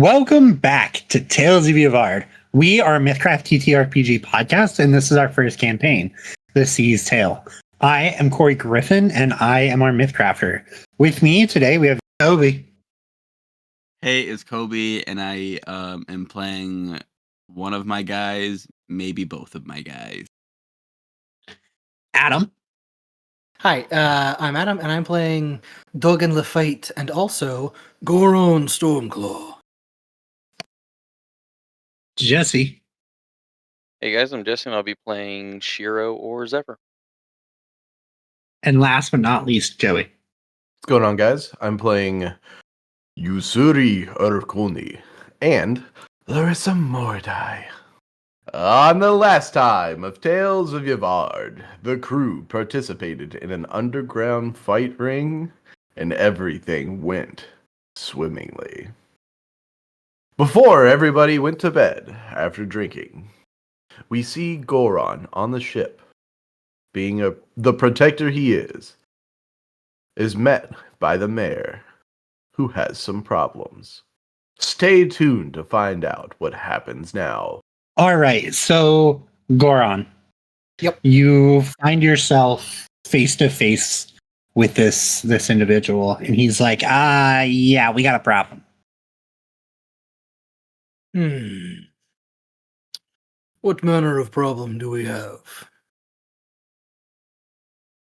Welcome back to Tales of Yavard. We are a Mythcraft TTRPG podcast, and this is our first campaign, The Sea's Tale. I am Corey Griffin, and I am our Mythcrafter. With me today, we have Toby. Hey, it's Kobe, and I am playing one of my guys, maybe both of my guys. Adam. Hi, I'm Adam, and I'm playing Dogen the Fight, and also Goron Stormclaw. Jesse. Hey guys, I'm Jesse, and I'll be playing Shiro or Zephyr. And last but not least, Joey. What's going on, guys? I'm playing Yusuri Urkuni and Larissa Mordai. On the last time of Tales of Yavard, the crew participated in an underground fight ring, and everything went swimmingly. Before everybody went to bed after drinking, we see Goron on the ship, being the protector he is met by the mayor, who has some problems. Stay tuned to find out what happens now. All right, so Goron. Yep. You find yourself face to face with this individual, and he's like, yeah, we got a problem. What manner of problem do we have?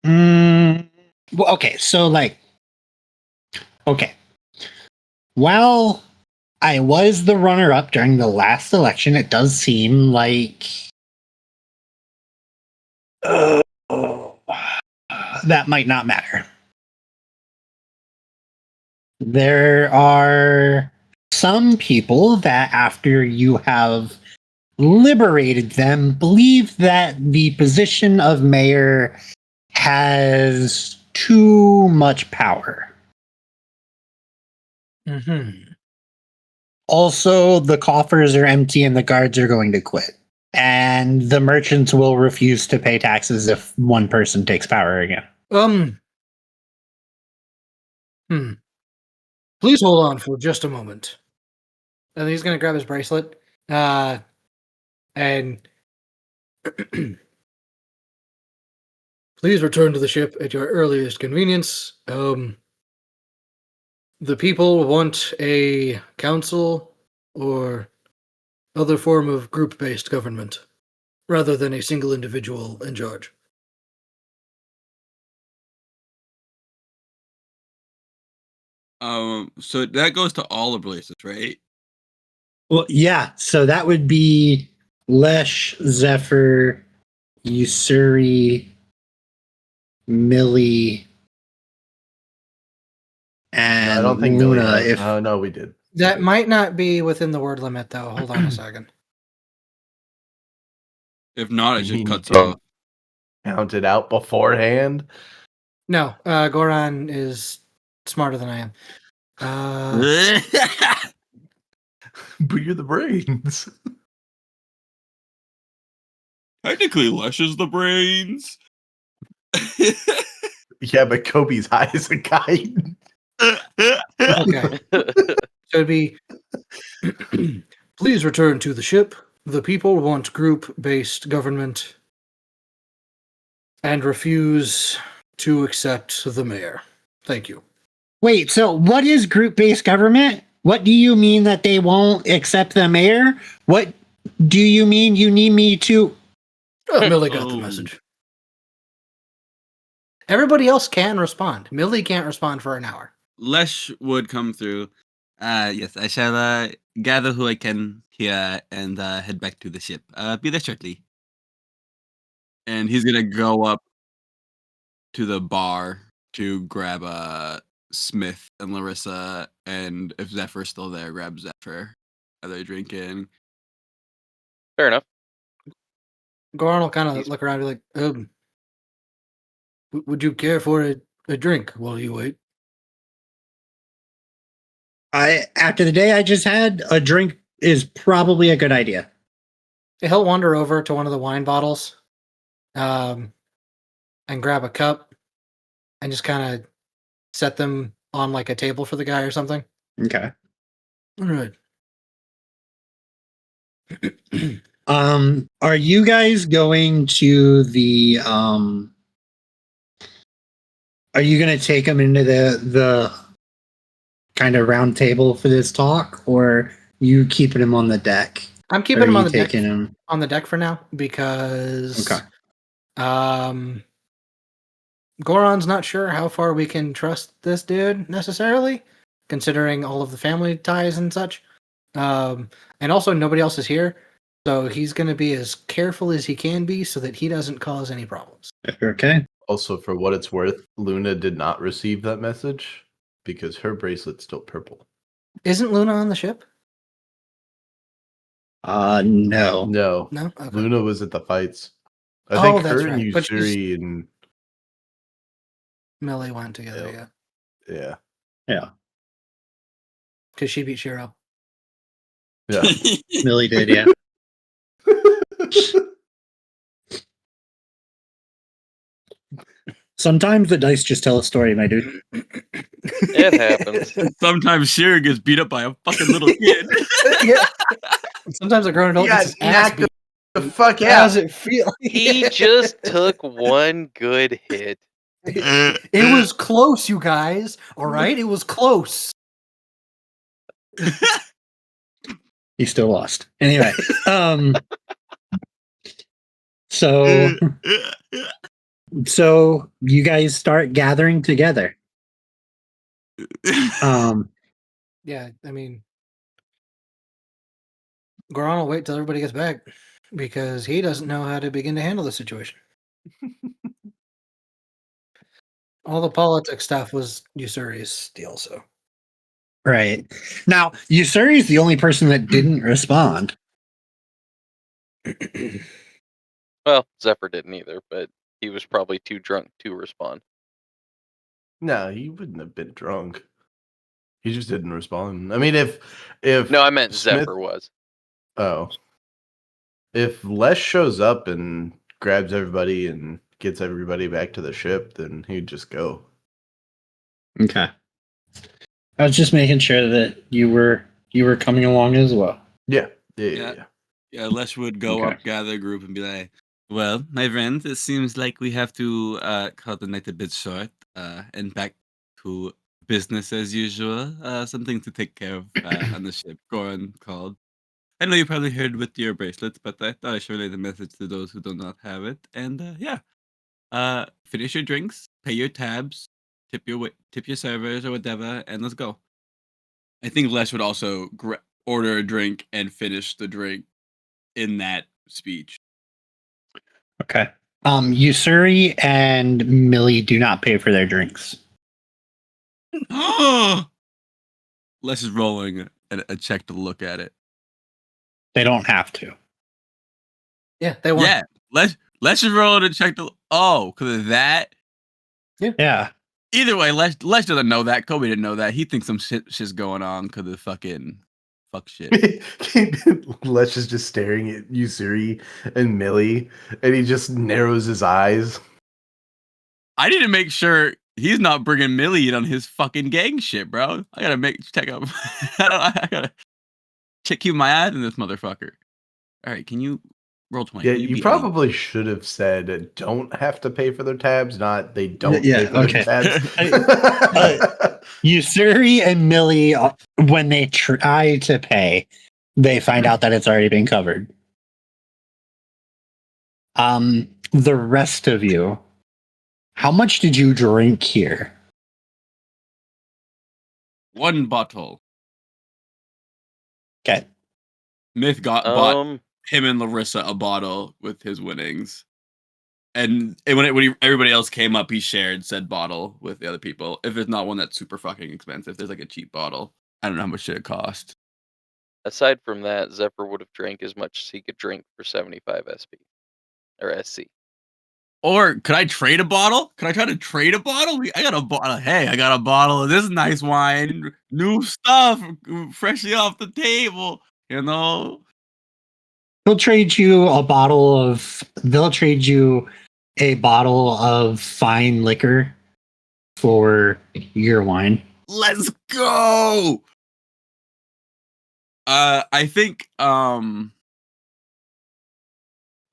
Well, okay, so while I was the runner-up during the last election, it does seem like that might not matter. There are some people that, after you have liberated them, believe that the position of mayor has too much power. Also, the coffers are empty and the guards are going to quit. And the merchants will refuse to pay taxes if one person takes power again. Please hold on for just a moment. And he's going to grab his bracelet. And please return to the ship at your earliest convenience. The people want a council or other form of group-based government, rather than a single individual in charge. So that goes to all the places, right? Well, yeah, so that would be Lesh, Zephyr, Yusuri, Millie, and I don't think Luna. Millie no, we did. That might not be within the word limit, though. Hold on a second. If not, it just You cuts didn't off. count it out beforehand. No, Goron is smarter than I am. But you're the brains. Technically, Lesh is the brains. Yeah, but Kobe's high as a kite. Okay. So it'd be, please return to the ship. The people want group-based government and refuse to accept the mayor. Thank you. Wait, so what is group-based government? What do you mean that they won't accept the mayor? What do you mean you need me to... Millie got the message. Everybody else can respond. Millie can't respond for an hour. Lesh would come through. Yes, I shall gather who I can here and head back to the ship. Be there shortly. And he's gonna go up to the bar to grab Smith and Larissa, and if Zephyr's still there, grab Zephyr. Are they drinking? Fair enough. Goron will kind of look around and be like, would you care for a drink while you wait? After the day I just had, a drink is probably a good idea. He'll wander over to one of the wine bottles and grab a cup and just kind of set them on like a table for the guy or something. Okay. All right. Are you guys going to the are you going to take them into the kind of round table for this talk, or you keeping him on the deck? I'm Or keeping are him you on the deck taking him? on the deck for now because Okay. Goron's not sure how far we can trust this dude necessarily, considering all of the family ties and such. And also nobody else is here, so he's going to be as careful as he can be so that he doesn't cause any problems. Okay. Also, for what it's worth, Luna did not receive that message because her bracelet's still purple. Isn't Luna on the ship? No. No, No. Okay. Luna was at the fights. I Oh, think that's her and right. But she's- Yusuri and Millie went together, yeah. Yeah. because she beat Shiro. Yeah. Millie did, yeah. Sometimes the dice just tell a story, my dude. It happens. Sometimes Shira gets beat up by a fucking little kid. Yeah. Sometimes a grown adult Yeah, gets his ass knock beat. the fuck How out. does it feel? He just took one good hit. It was close, you guys. All right, it was close. He still lost. Anyway, so you guys start gathering together. Yeah, I mean, Goron will wait till everybody gets back because he doesn't know how to begin to handle the situation. All the politics stuff was Usuri's deal, so. Right. Now, Yusuri's the only person that didn't respond. Well, Zephyr didn't either, but he was probably too drunk to respond. No, he wouldn't have been drunk. He just didn't respond. I mean, if No, I meant Smith, Zephyr was. oh, if Les shows up and grabs everybody and gets everybody back to the ship, then he'd just go. Okay. I was just making sure that you were coming along as well. Yeah. Yeah, Les would go Okay. up, gather a group, and be like, "Well, my friends, it seems like we have to cut the night a bit short and back to business as usual. Something to take care of on the ship." Goran called. I know you probably heard with your bracelets, but I thought I should relay the message to those who do not have it. And finish your drinks, pay your tabs, tip your servers or whatever, and let's go. I think Les would also order a drink and finish the drink in that speech. Okay. Usuri and Millie do not pay for their drinks. Les is rolling a check to look at it. They don't have to. Yeah, they won. Yeah, Les is rolling a check to. Oh, because of that. Yeah. Either way, Les doesn't know that. Kobe didn't know that. He thinks some shit's going on because of fucking fuck shit. Les is just staring at Yusuri and Millie, and he just narrows his eyes. I need to make sure he's not bringing Millie in on his fucking gang shit, bro. I gotta check up. I gotta keep my eyes on this motherfucker. All right, can you roll 20? Yeah, Can you beat me? probably should have said don't have to pay for their tabs, not they don't Yeah, pay for okay. their tabs. Usuri and Millie, when they try to pay, they find out that it's already been covered. The rest of you, how much did you drink here? One bottle. Okay. Myth bought him and Larissa a bottle with his winnings. And when everybody else came up, he shared said bottle with the other people. If there's not one that's super fucking expensive, there's like a cheap bottle. I don't know how much it cost. Aside from that, Zephyr would have drank as much as he could drink for 75 SP or SC. Or could I trade a bottle? Could I try to trade a bottle? I got a bottle. Hey, I got a bottle of this nice wine, new stuff, freshly off the table. You know. They'll trade you a bottle of fine liquor for your wine. Let's go. I think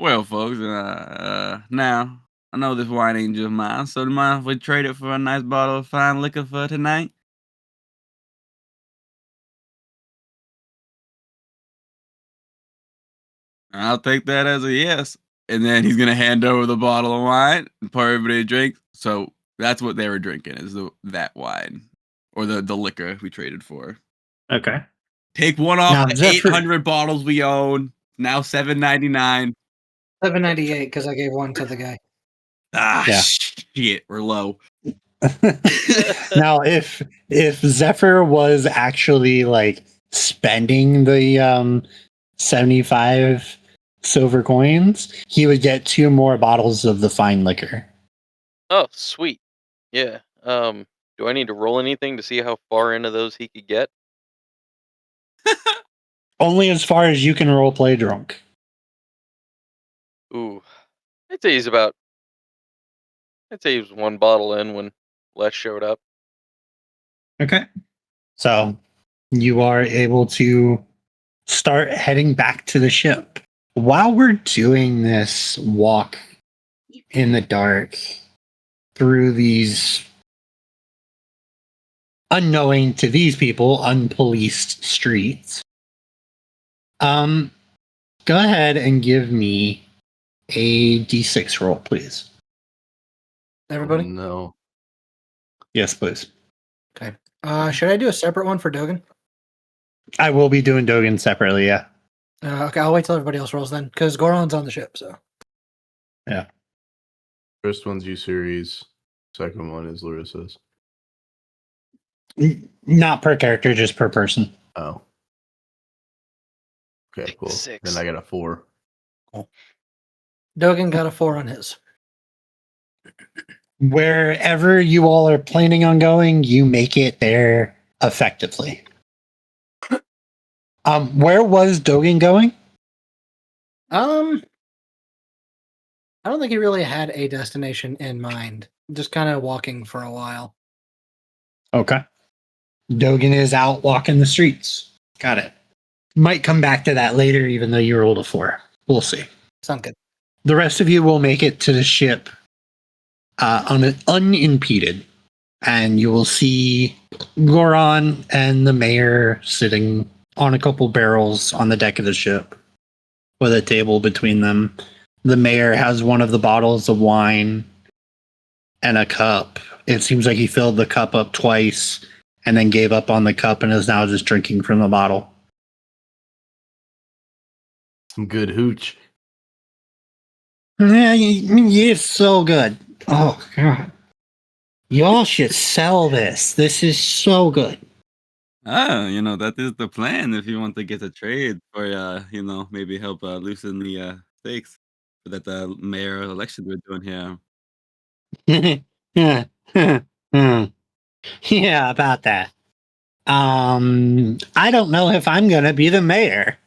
Well, folks, now I know this wine ain't just mine, so do you mind if we trade it for a nice bottle of fine liquor for tonight? I'll take that as a yes. And then he's gonna hand over the bottle of wine and pour everybody a drink. So that's what they were drinking is that wine or the liquor we traded for. Okay. Take one off Now, the Zephyr, 800 bottles we own. Now $7.99. $7.98 because I gave one to the guy. Ah, Yeah. shit, we're low. now if Zephyr was actually like spending the 75 silver coins, he would get 2 more bottles of the fine liquor. Oh, sweet. Yeah. Do I need to roll anything to see how far into those he could get? Only as far as you can role play drunk. Ooh. I'd say he's about. I'd say he was one bottle in when Les showed up. Okay. So you are able to start heading back to the ship. While we're doing this walk in the dark through these unknowing to these people, unpoliced streets, go ahead and give me a d6 roll, please. Everybody? Oh, no. Yes, please. Okay. Should I do a separate one for Dogen? I will be doing Dogen separately, yeah. Okay, I'll wait till everybody else rolls then, because Goron's on the ship, so. First one's Usuri's. Second one is Larissa's. Not per character, just per person. Oh. Okay, Take cool. 6. Then I got a 4. Dogen got a 4 on his. Wherever you all are planning on going, you make it there effectively. Where was Dogen going? I don't think he really had a destination in mind. Just kind of walking for a while. Okay. Dogen is out walking the streets. Got it. Might come back to that later, even though you rolled a 4. We'll see. Sounds good. The rest of you will make it to the ship unimpeded, and you will see Goron and the mayor sitting on a couple barrels on the deck of the ship with a table between them. The mayor has one of the bottles of wine and a cup. It seems like he filled the cup up twice and then gave up on the cup and is now just drinking from the bottle. Some good hooch. Yeah, it's so good. Oh, God. Y'all should sell this. This is so good. That is the plan if you want to get a trade for, maybe help loosen the stakes for that mayor election we're doing here. Yeah, about that. I don't know if I'm going to be the mayor.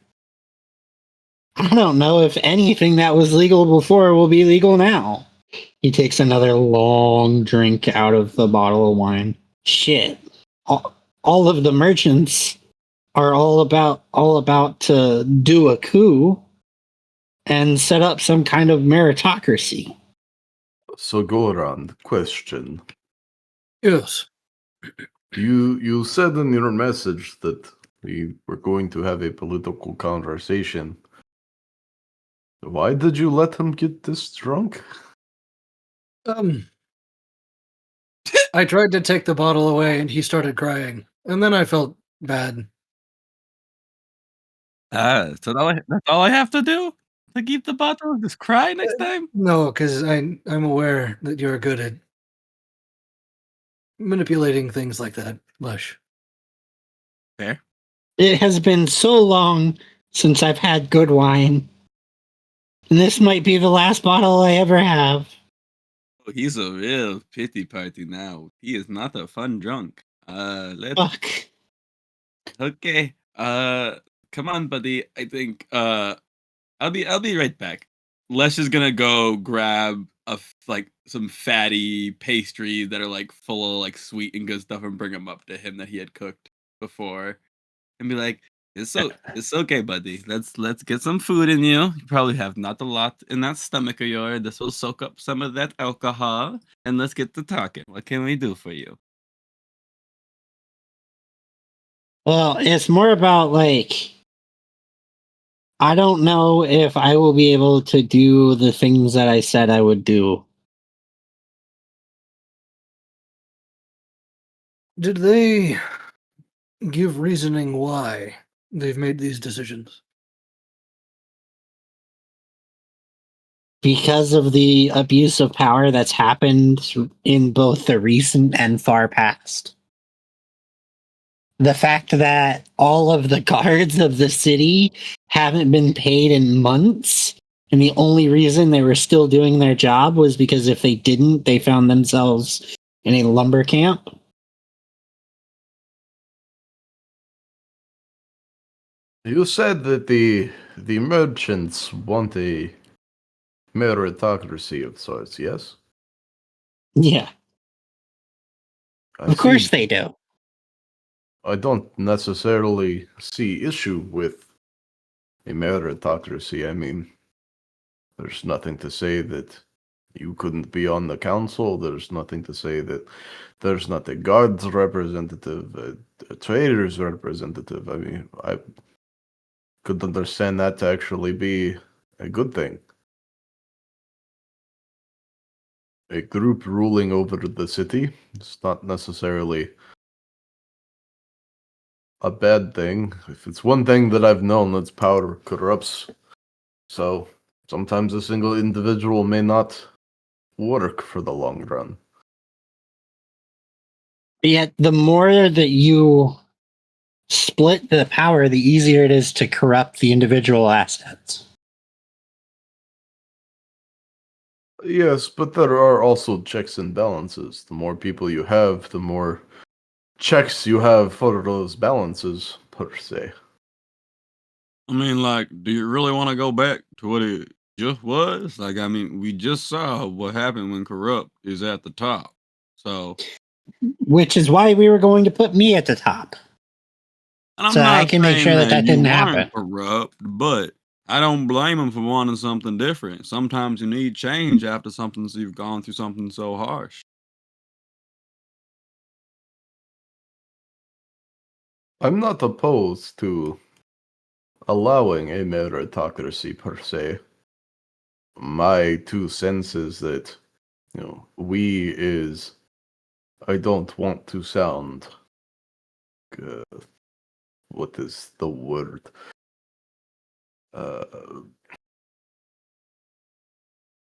I don't know if anything that was legal before will be legal now. He takes another long drink out of the bottle of wine. Shit. All of the merchants are all about to do a coup and set up some kind of meritocracy. So, Goran, question. Yes. You said in your message that we were going to have a political conversation. Why did you let him get this drunk? I tried to take the bottle away and he started crying. And then I felt bad. So that's all I have to do to keep the bottle? Just cry next time? No, because I'm aware that you're good at manipulating things like that, Lush. Fair. It has been so long since I've had good wine. And this might be the last bottle I ever have. Oh, he's a real pity party now. He is not a fun drunk. Let's Fuck. okay. Come on, buddy. I think I'll be right back. Les is gonna go grab some fatty pastries that are like full of like sweet and good stuff and bring them up to him that he had cooked before, and be like, It's okay, buddy. Let's get some food in you. You probably have not a lot in that stomach of yours. This will soak up some of that alcohol, and let's get to talking. What can we do for you? Well, it's more about I don't know if I will be able to do the things that I said I would do. Did they give reasoning why they've made these decisions? Because of the abuse of power that's happened in both the recent and far past. The fact that all of the guards of the city haven't been paid in months, and the only reason they were still doing their job was because if they didn't, they found themselves in a lumber camp. You said that the merchants want a meritocracy of sorts, yes? Yeah, I of course see. they do. I don't necessarily see issue with a meritocracy. I mean, there's nothing to say that you couldn't be on the council. There's nothing to say that there's not a guards representative, a traders representative. I mean, I could understand that to actually be a good thing. A group ruling over the city is not necessarily a bad thing. If it's one thing that I've known, it's power corrupts. So sometimes a single individual may not work for the long run. Yet the more that you split the power, the easier it is to corrupt the individual assets. Yes, but there are also checks and balances. The more people you have, the more checks you have for those balances, per se. I mean, like, do you really want to go back to what it just was? Like, I mean, we just saw what happened when corrupt is at the top. So, Which is why we were going to put me at the top. and I'm So I not can make saying sure that that you didn't weren't happen. corrupt, but I don't blame them for wanting something different. Sometimes you need change after something so you've gone through something so harsh. I'm not opposed to allowing a meritocracy per se. My 2 cents is that, we is, I don't want to sound, uh, what is the word? I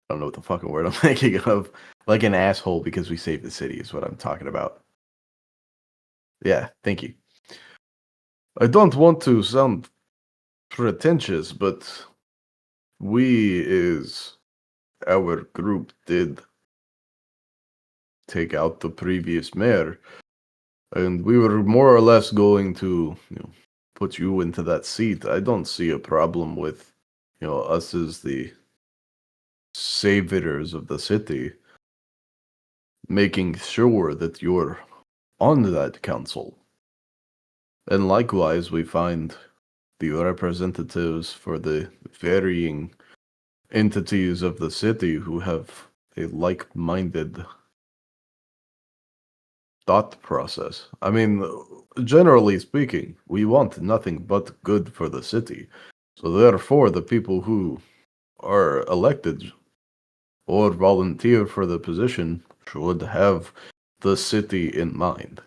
don't know what the fucking word I'm thinking of. Like an asshole because we saved the city is what I'm talking about. Yeah, thank you. I don't want to sound pretentious, but we is our group did take out the previous mayor, and we were more or less going to, put you into that seat. I don't see a problem with, us as the saviors of the city, making sure that you're on that council. And likewise, we find the representatives for the varying entities of the city who have a like-minded thought process. I mean, generally speaking, we want nothing but good for the city. So therefore, the people who are elected or volunteer for the position should have the city in mind.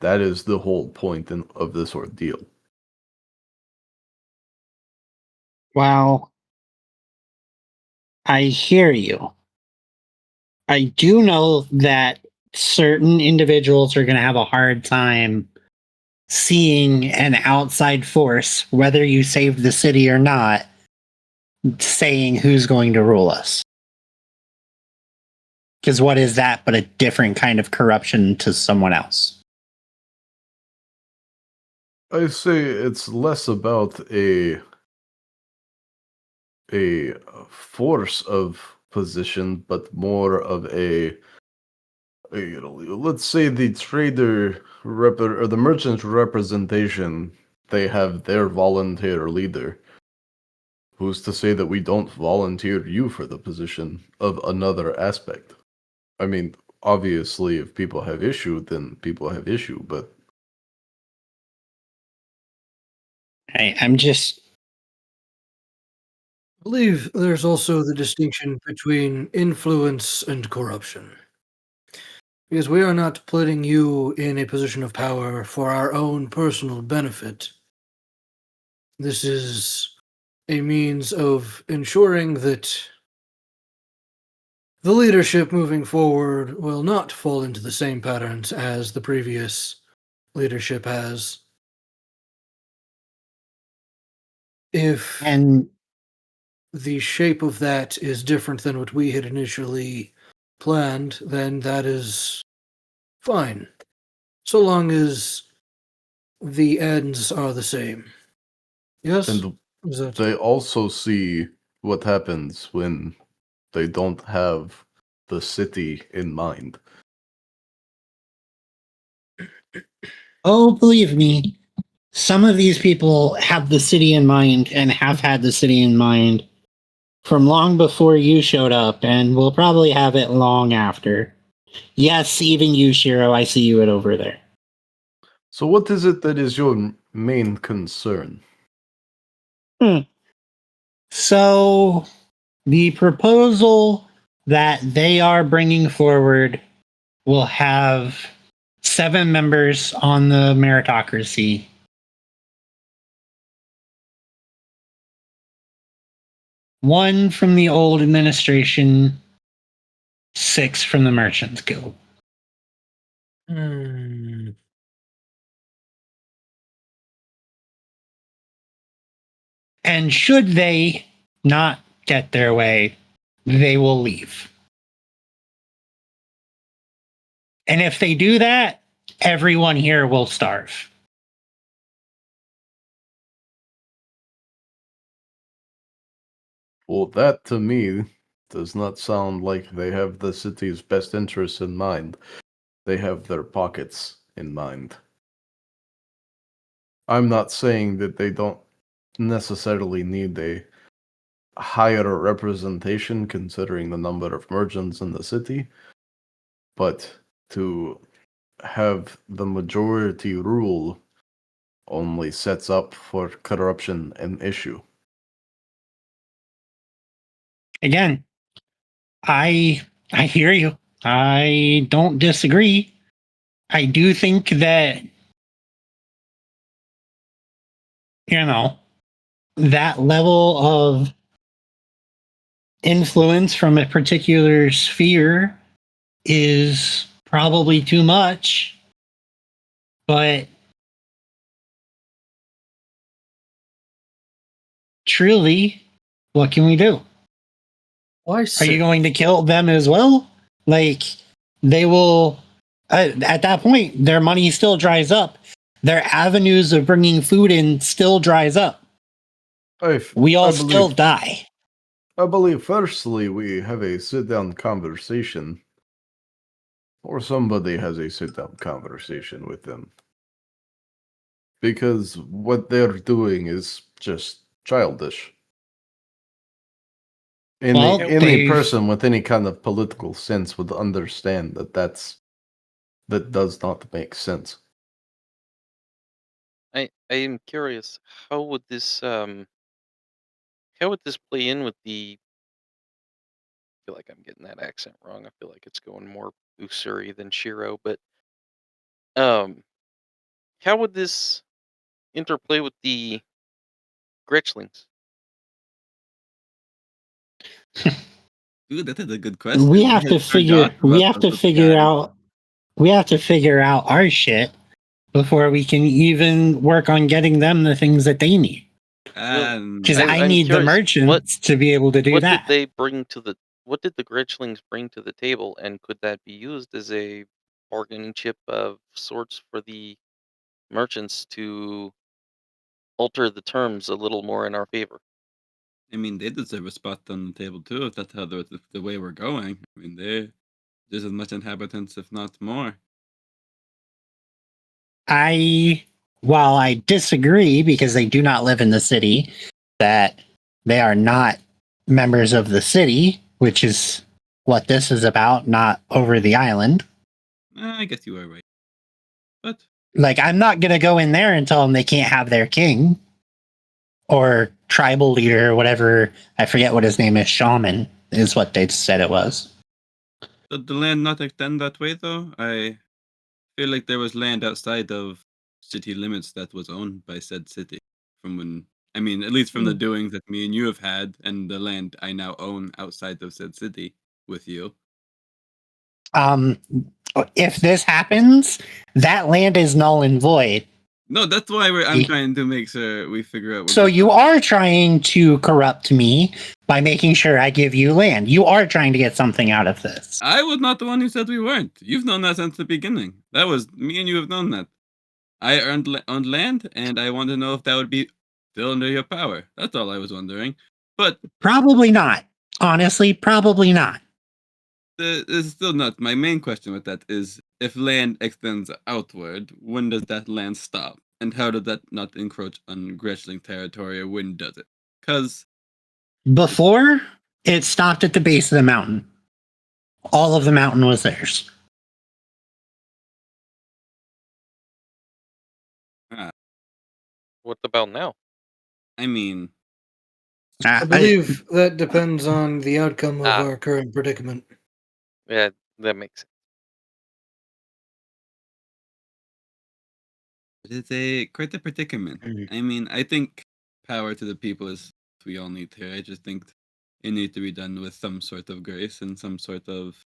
That is the whole point of this ordeal. Well, I hear you. I do know that certain individuals are going to have a hard time seeing an outside force, whether you saved the city or not, saying who's going to rule us. Because what is that but a different kind of corruption to someone else? I say it's less about a force of position, but more of let's say the trader or the merchant representation they have their volunteer leader. Who's to say that we don't volunteer you for the position of another aspect? I mean, obviously, if people have issue, then people have issue, but I'm just I believe there's also the distinction between influence and corruption. Because we are not putting you in a position of power for our own personal benefit. This is a means of ensuring that the leadership moving forward will not fall into the same patterns as the previous leadership has. If and the shape of that is different than what we had initially planned, then that is fine. So long as the ends are the same. Yes? and Is that... they also see what happens when they don't have the city in mind. oh, believe me, some of these people have the city in mind and have had the city in mind from long before you showed up, and will probably have it long after. Yes, even you, Shiro, I see you it over there. So what is it that is your main concern? So, the proposal that they are bringing forward will have 7 members on the meritocracy. One from the old administration, 6 from the Merchants Guild. And should they not get their way, they will leave. And if they do that, everyone here will starve. Well, that to me does not sound like they have the city's best interests in mind. They have their pockets in mind. I'm not saying that they don't necessarily need a higher representation considering the number of merchants in the city, but to have the majority rule only sets up for corruption and issue. Again, I hear you. I don't disagree. I do think that, you know, that level of influence from a particular sphere is probably too much, but truly, what can we do? Why Are you going to kill them as well? Like, they will, at that point, their money still dries up. Their avenues of bringing food in still dries up. We all still die. I believe firstly we have a sit-down conversation, or somebody has a sit-down conversation with them. Because what they're doing is just childish. Any person with any kind of political sense would understand that that does not make sense. I am curious, how would this play in with the? I feel like I'm getting that accent wrong. I feel like it's going more Usuri than Shiro, but um, how would this interplay with the Gretchlings? Ooh, that is a good question. We have to I figure. forgot We about have to those figure guys. out. We have to figure out our shit before we can even work on getting them the things that they need. Because I I'm need the curious, merchants to be able to do what that. did they bring to the? What did the Gretchlings bring to the table, and could that be used as a bargaining chip of sorts for the merchants to alter the terms a little more in our favor? I mean, they deserve a spot on the table too, if that's how the way we're going. I mean, there's as much inhabitants, if not more. I while I disagree because they do not live in the city, that they are not members of the city, which is what this is about, not over the island. I guess you are right. But Like, I'm not going to go in there and tell them they can't have their king or tribal leader or whatever. I forget what his name is. Shaman is what they said it was. did the land not extend that way, though? I feel like there was land outside of city limits that was owned by said city. From when, I mean, at least from the doings that me and you have had, and the land I now own outside of said city with you. If this happens, that land is null and void. No, that's why I'm trying to make sure we figure out. So you are trying to corrupt me by making sure I give you land. You are trying to get something out of this. I was not the one who said we weren't. You've known that since the beginning. That was me and you have known that. I owned land, and I wanted to know if that would be still under your power. That's all I was wondering. But Probably not. Honestly, probably not. it's still not. My main question with that is, if land extends outward, when does that land stop? And how does that not encroach on Gretchling territory, or when does it? Because Before, it stopped at the base of the mountain. All of the mountain was theirs. What about now? I mean, I believe that depends on the outcome of Ah. our current predicament. Yeah, that makes sense. it's quite a predicament. I mean, I think power to the people is what we all need here. I just think it needs to be done with some sort of grace and some sort of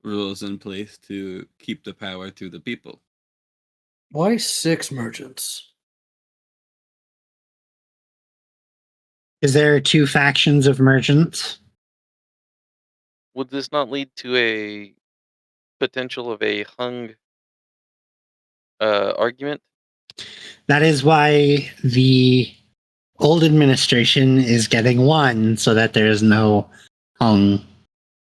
rules in place to keep the power to the people. Why 6 merchants? Is there 2 factions of merchants? Would this not lead to a potential of a hung argument? That is why the old administration is getting 1 so that there is no hung.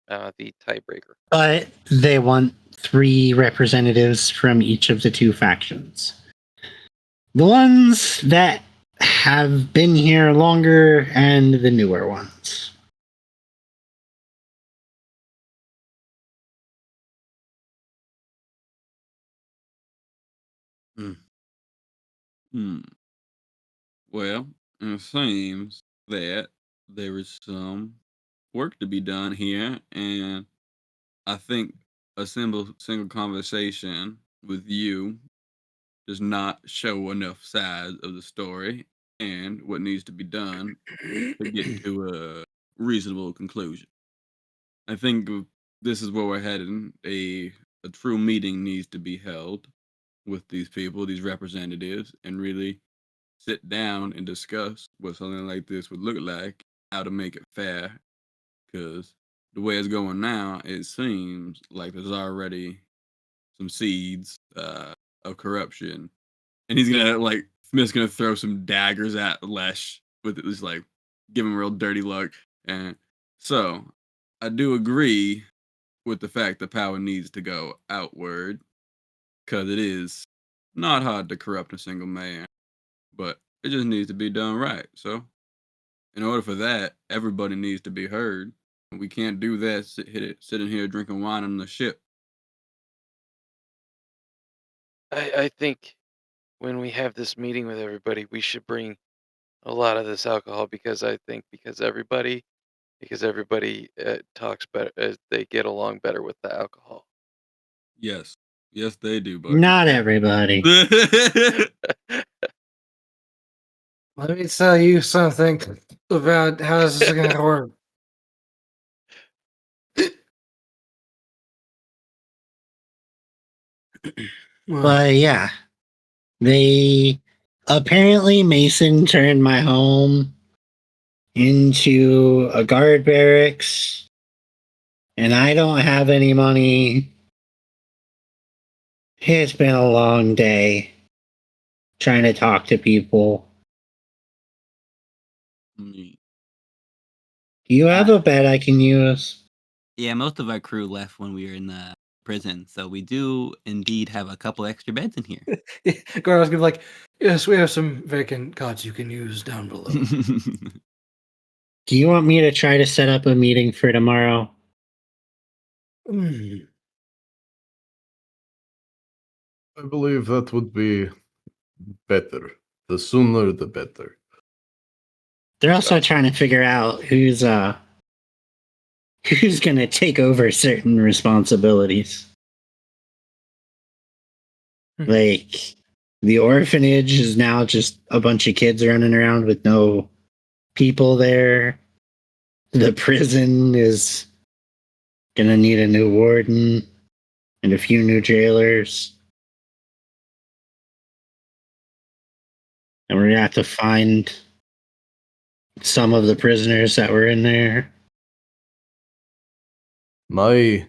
The tiebreaker. But they want 3 representatives from each of the 2 factions. The ones that have been here longer and the newer ones. Well, it seems that there is some work to be done here, and I think a single conversation with you does not show enough sides of the story and what needs to be done to get to a reasonable conclusion. I think this is where we're heading. A true meeting needs to be held with these people, these representatives, and really sit down and discuss what something like this would look like, how to make it fair. Because the way it's going now, it seems like there's already some seeds of corruption, and he's gonna like Smith's gonna throw some daggers at Lesh with it, just like give him real dirty luck. And so I do agree with the fact that power needs to go outward, because it is not hard to corrupt a single man, but it just needs to be done right. So in order for that, everybody needs to be heard. We can't do that sitting here drinking wine on the ship. I think when we have this meeting with everybody, we should bring a lot of this alcohol because I think because everybody talks better, they get along better with the alcohol. Yes. Yes, they do, buddy. Not everybody. Let me tell you something about how this is going to work. But yeah, they apparently Mason turned my home into a guard barracks, and I don't have any money. It's been a long day trying to talk to people. Mm. Do you have a bed I can use? Yeah, most of our crew left when we were in the prison, so we do indeed have a couple extra beds in here. Goron's gonna be like, yes, we have some vacant cots you can use down below. Do you want me to try to set up a meeting for tomorrow? Hmm. I believe that would be better. The sooner, the better. They're also trying to figure out who's gonna take over certain responsibilities. Hmm. Like the orphanage is now just a bunch of kids running around with no people there. The prison is gonna need a new warden and a few new jailers. And we're gonna have to find some of the prisoners that were in there.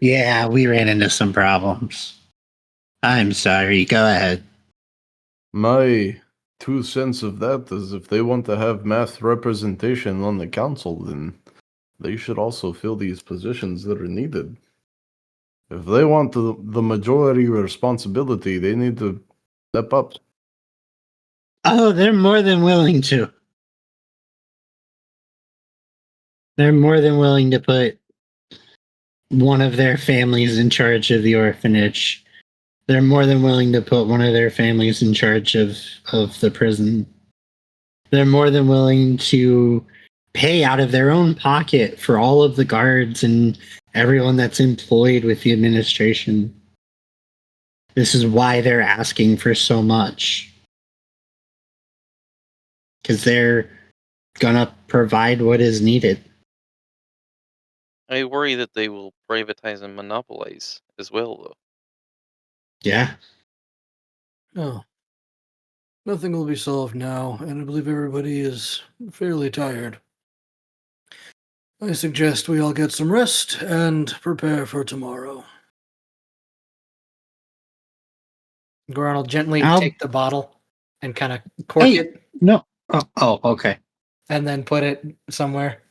Yeah, we ran into some problems. I'm sorry. Go ahead. My 2 cents of that is if they want to have math representation on the council, then they should also fill these positions that are needed. If they want the majority responsibility, they need to step up. Oh, they're more than willing to. They're more than willing to put one of their families in charge of the orphanage. They're more than willing to put one of their families in charge of the prison. They're more than willing to pay out of their own pocket for all of the guards and everyone that's employed with the administration. This is why they're asking for so much. Because they're gonna provide what is needed. I worry that they will privatize and monopolize as well, though. Yeah. No. Nothing will be solved now, and I believe everybody is fairly tired. I suggest we all get some rest and prepare for tomorrow. Goran will gently take the bottle and kind of cork it. No. Oh, okay. And then put it somewhere.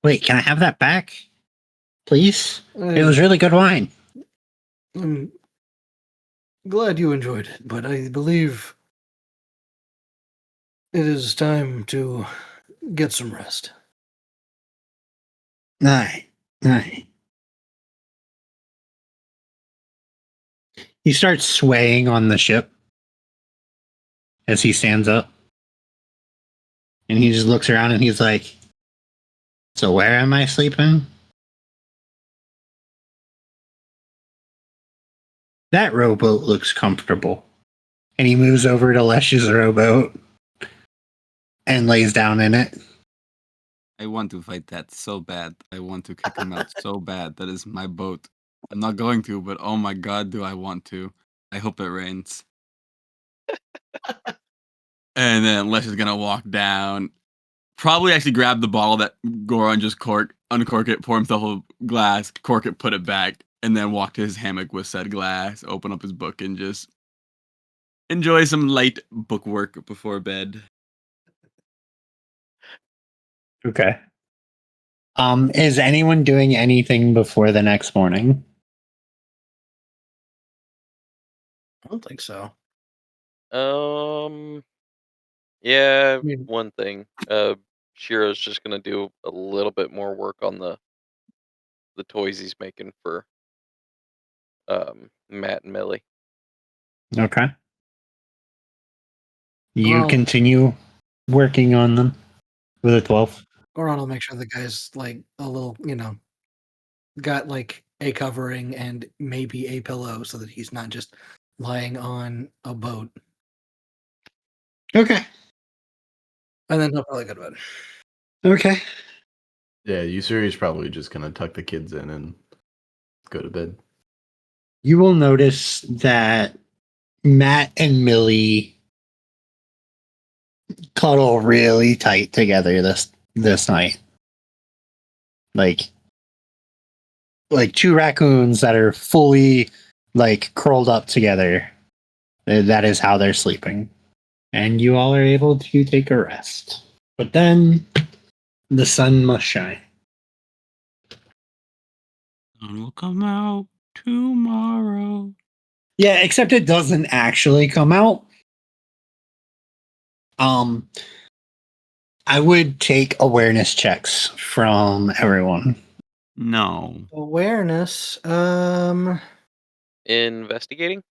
Wait, can I have that back? Please? It was really good wine. I'm glad you enjoyed it, but I believe it is time to get some rest. Aye. He starts swaying on the ship as he stands up. And he just looks around and he's like, so where am I sleeping? That rowboat looks comfortable. And he moves over to Lesh's rowboat and lays down in it. I want to fight that so bad. I want to kick him out so bad. That is my boat. I'm not going to, but oh my god, do I want to. I hope it rains. And then Lesh is gonna walk down, probably actually grab the bottle that Goron just uncork it, pour himself a glass, cork it, put it back, and then walk to his hammock with said glass, open up his book, and just enjoy some light book work before bed. Okay. Is anyone doing anything before the next morning? I don't think so. Yeah, I mean- one thing. Shiro's just gonna do a little bit more work on the toys he's making for Matt and Millie. Okay. You Well- continue working on them with a 12. Goran will make sure the guy's like a little, got like a covering and maybe a pillow so that he's not just lying on a boat. Okay. And then he'll probably go to bed. Okay. Yeah, Yusuri's probably just gonna tuck the kids in and go to bed. You will notice that Matt and Millie cuddle really tight together this night. Like two raccoons that are fully like curled up together. That is how they're sleeping. And you all are able to take a rest. But then the sun must shine. Sun will come out tomorrow. Yeah, except it doesn't actually come out. I would take awareness checks from everyone. No. Awareness. Investigating?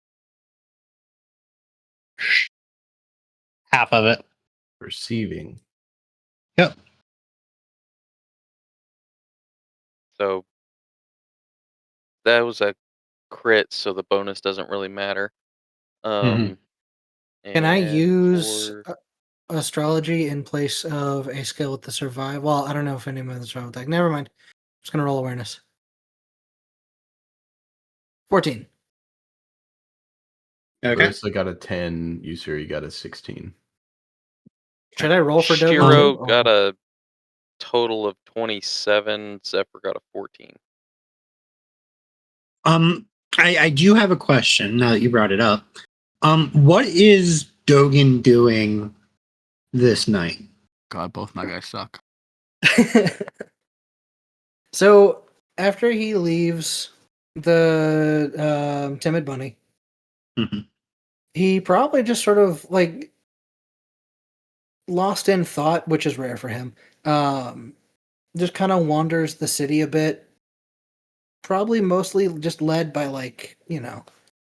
Half of it. Receiving. Yep. So that was a crit, so the bonus doesn't really matter. Mhm. Can I And use for astrology in place of a skill with the survive? Well, I don't know if anyone has survival tech. Never mind. I'm just gonna roll awareness. 14. Okay. Marissa got a 10. Usuri got a 16. Should I roll for Dogen? Shiro too, got or- a total of 27. Zephyr got a 14. I do have a question now that you brought it up. What is Dogen doing this night? God, both my guys suck. So after he leaves the timid bunny, Mhm. he probably just sort of like lost in thought, which is rare for him. Just kind of wanders the city a bit, probably mostly just led by like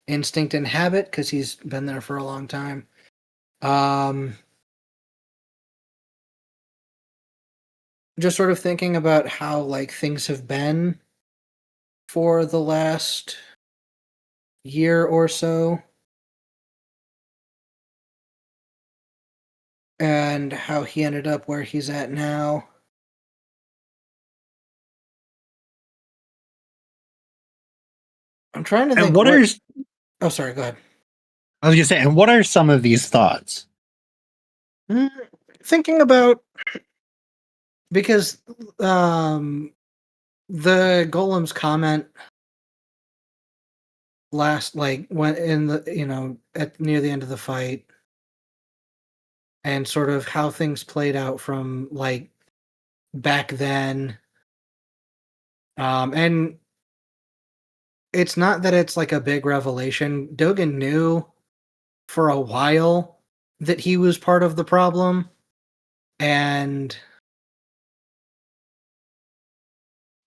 instinct and habit because he's been there for a long time. Just sort of thinking about how like things have been for the last year or so and how he ended up where he's at now. I'm trying to And think what are Oh, sorry, go ahead. I was gonna say, and what are some of these thoughts? Thinking about because the golem's comment last like when in the at near the end of the fight and sort of how things played out from like back then. And it's not that it's like a big revelation. Dogen knew for a while that he was part of the problem, and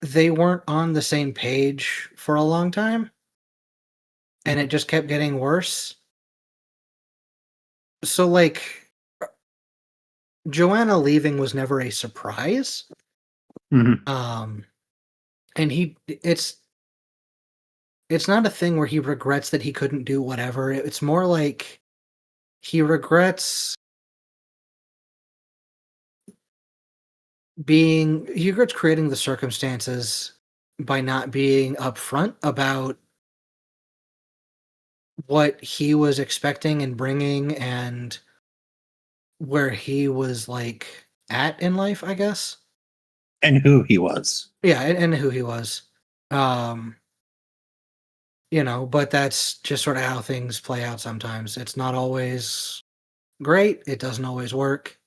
they weren't on the same page for a long time, and it just kept getting worse. So, like, Joanna leaving was never a surprise. Mhm. And it's not a thing where he regrets that he couldn't do whatever. It's more like he regrets creating the circumstances by not being upfront about what he was expecting and bringing and where he was like at in life, I guess. And who he was. Yeah, and who he was. Um, but that's just sort of how things play out sometimes. It's not always great. It doesn't always work.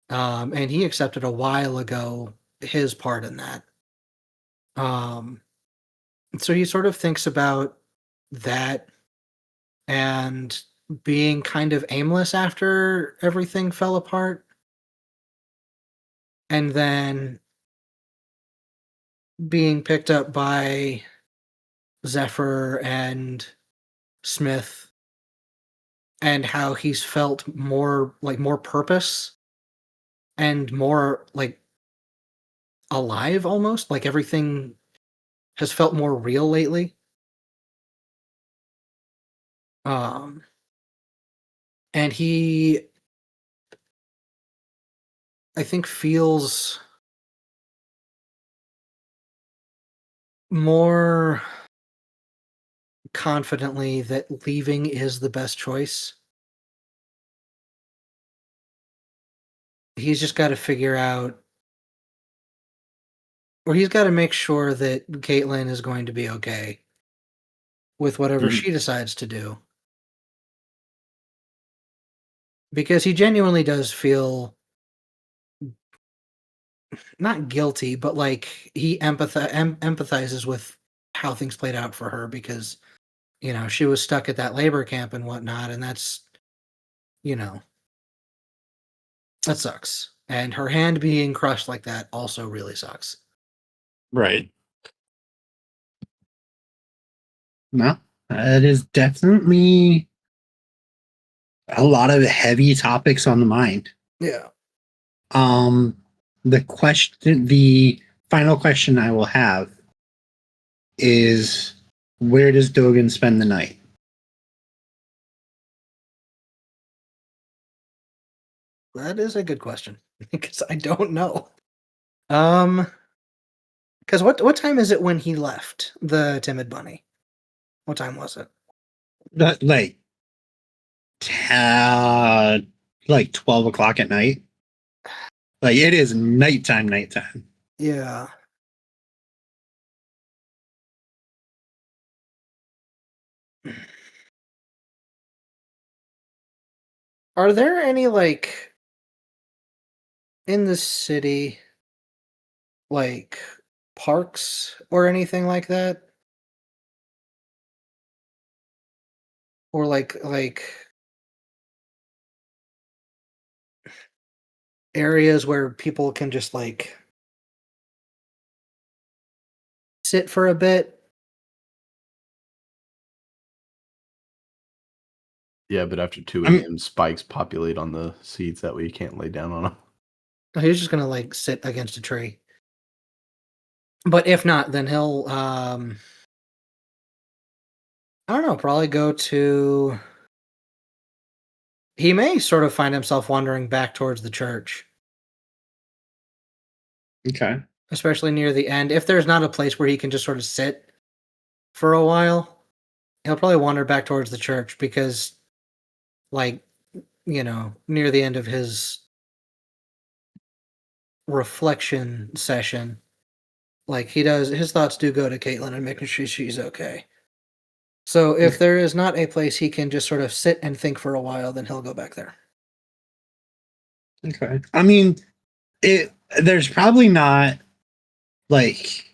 And he accepted a while ago his part in that. Um, so he sort of thinks about that and being kind of aimless after everything fell apart. And then being picked up by Zephyr and Smith and how he's felt more purpose and more like alive almost, like everything has felt more real lately. Um and he I think feels more confidently that leaving is the best choice. He's just got to figure out, or he's got to make sure that Caitlin is going to be okay with whatever Mhm. she decides to do. Because he genuinely does feel not guilty, but like he empathizes with how things played out for her because she was stuck at that labor camp and whatnot, and that's that sucks. And her hand being crushed like that also really sucks. Right. No, it is definitely a lot of heavy topics on the mind. Yeah. The final question I will have is, where does Dogen spend the night? That is a good question because I don't know. Because what time is it when he left the Timid Bunny? What time was it? Like, like 12 o'clock at night. Like, it is nighttime. Yeah. Are there any like in the city like parks or anything like that? Or like areas where people can just like sit for a bit? Yeah, but after 2 I'm- a.m., spikes populate on the seats. That way you can't lay down on them. He's just gonna like sit against a tree. But if not, then he'll I don't know, probably go to he may sort of find himself wandering back towards the church, Okay. especially near the end. If there's not a place where he can just sort of sit for a while, he'll probably wander back towards the church because like, near the end of his reflection session, like his thoughts do go to Caitlin and making sure she's okay. So if there is not a place he can just sort of sit and think for a while, then he'll go back there. Okay. I mean, there's probably not like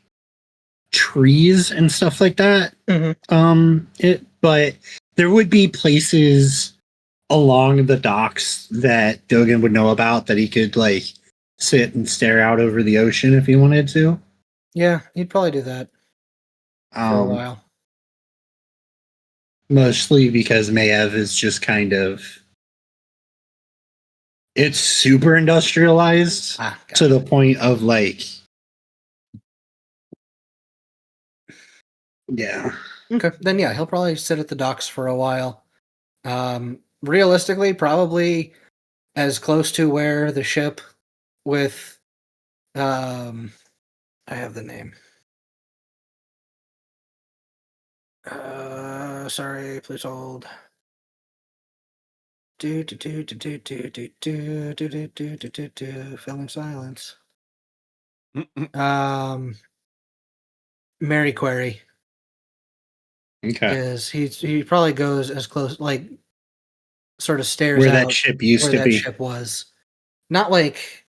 trees and stuff like that. But there would be places along the docks that Dogen would know about that he could like sit and stare out over the ocean if he wanted to. Yeah, he'd probably do that for a while. Mostly because Maev is just kind of, it's super industrialized to the point of like, yeah. Okay, then yeah, he'll probably sit at the docks for a while. Realistically, probably as close to where the ship with I have the name. Sorry, please hold. Filling silence. Mary Query. Okay. Is he probably goes as close, like sort of stares Where out that ship used where to that be. ship was. Not like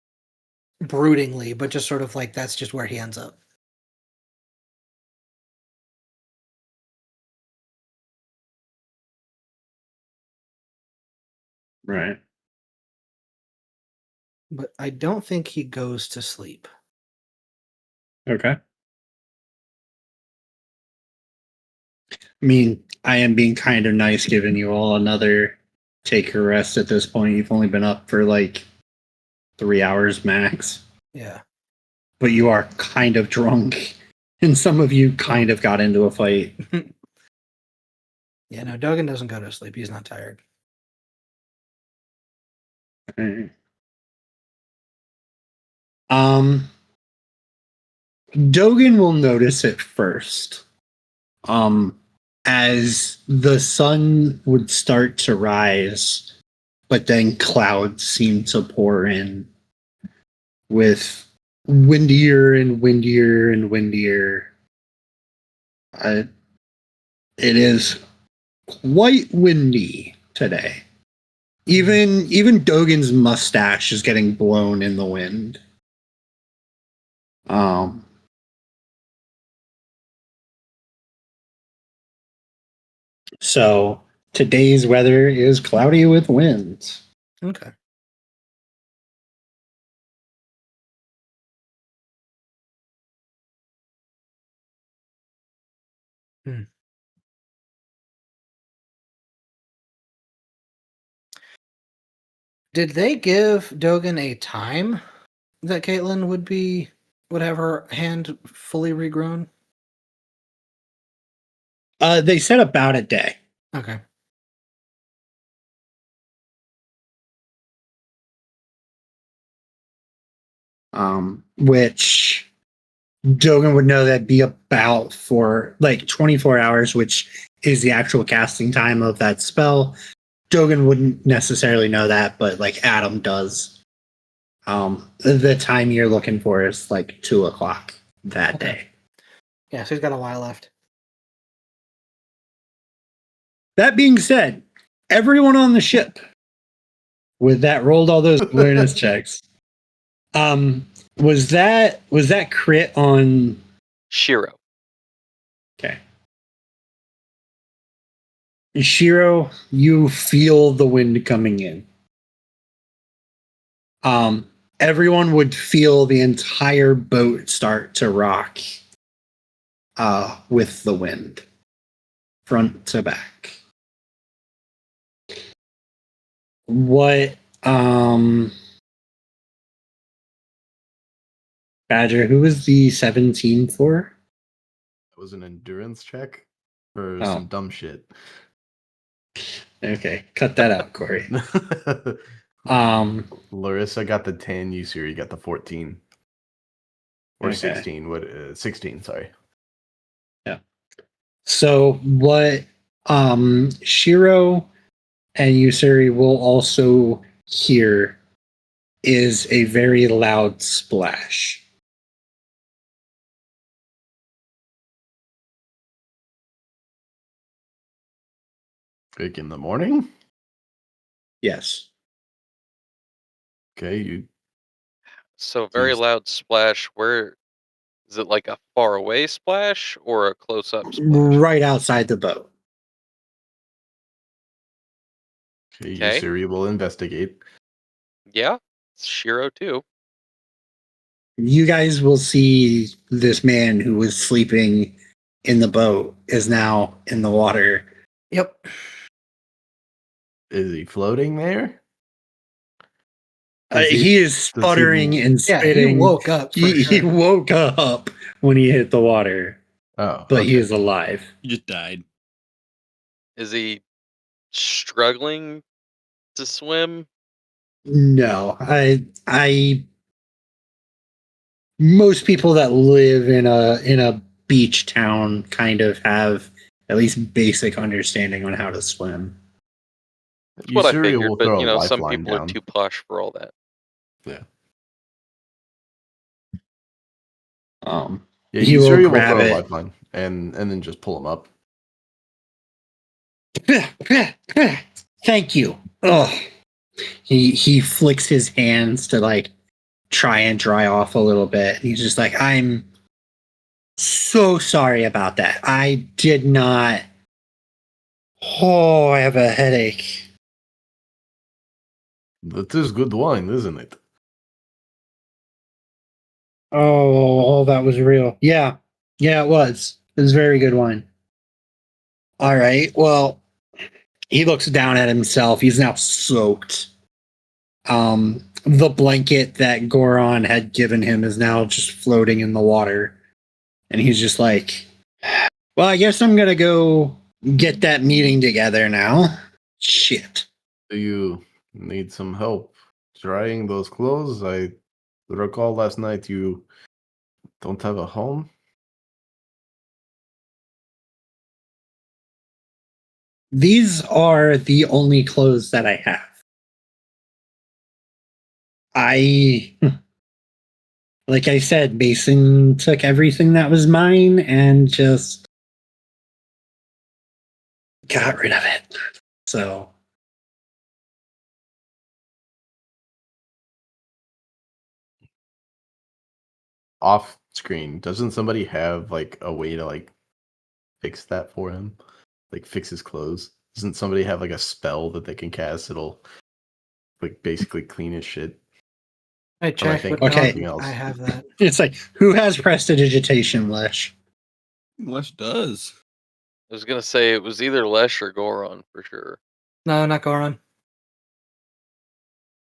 broodingly, but just sort of like that's just where he ends up. Right. But I don't think he goes to sleep. Okay. I mean, I am being kind of nice giving you all another take a rest at this point. You've only been up for like 3 hours max. Yeah. But you are kind of drunk. And some of you kind of got into a fight. Yeah, no, Dogen doesn't go to sleep. He's not tired. Okay. Dogen will notice it first. As the sun would start to rise, but then clouds seem to pour in with windier and windier and windier. It is quite windy today. Even Dogen's mustache is getting blown in the wind. Um, so today's weather is cloudy with winds. Okay. Did they give Dogen a time that Caitlin would have her hand fully regrown? They said about a day. Okay. Which Dogen would know that'd be about for like 24 hours, which is the actual casting time of that spell. Dogen wouldn't necessarily know that, but like Adam does. The time you're looking for is like 2:00 that Okay. day. Yeah, so he's got a while left. That being said, everyone on the ship with that rolled all those awareness checks. Was that crit on? Shiro. Okay. Shiro, you feel the wind coming in. Everyone would feel the entire boat start to rock with the wind, front to back. What, Badger, who was the 17 for? That was an endurance check for Oh. some dumb shit. Okay, cut that out, Corey. Larissa got the 10, Yusuri got the 14. Or Okay. 16. 16, sorry. Yeah. So what Shiro and Yusuri will also hear is a very loud splash. Like in the morning? Yes. Okay, you So very Seems- loud splash. Where is it? Like a far away splash or a close up splash? Right outside the boat. okay, Okay. Yusuri will investigate. Yeah, it's Shiro too. You guys will see this man who was sleeping in the boat is now in the water. Yep. Is he floating there? Does He is does he- sputtering and Yeah, he spitting. woke up for He sure. woke up when he hit the water, Oh, but he okay. is alive. He just died. Is he struggling to swim? No, I most people that live in a beach town kind of have at least basic understanding on how to swim. That's what I Yusuri figured, will but throw a some lifeline people are down. too posh for all that. Yeah. Yeah, He will Yusuri will grab throw a it. lifeline and then just pull him up. Thank you. Oh, he flicks his hands to like try and dry off a little bit. He's just like, I'm so sorry about that. I did not. Oh, I have a headache. That is good wine, isn't it? Oh, that was real. Yeah, it was. It was very good wine. All right. Well, he looks down at himself. He's now soaked. The blanket that Goron had given him is now just floating in the water. And he's just like, well, I guess I'm going to go get that meeting together now. Shit. Do you need some help drying those clothes? I recall last night you don't have a home. These are the only clothes that I have. Like I said, Mason took everything that was mine and just got rid of it. So off screen, doesn't somebody have like a way to like fix that for him? Like fix his clothes? Doesn't somebody have like a spell that they can cast? It'll like basically clean his shit. I checked, think but Okay. something else. I have that. It's like, who has prestidigitation, Lesh? Lush does. I was gonna say it was either Lesh or Goron for sure. No, not Goron.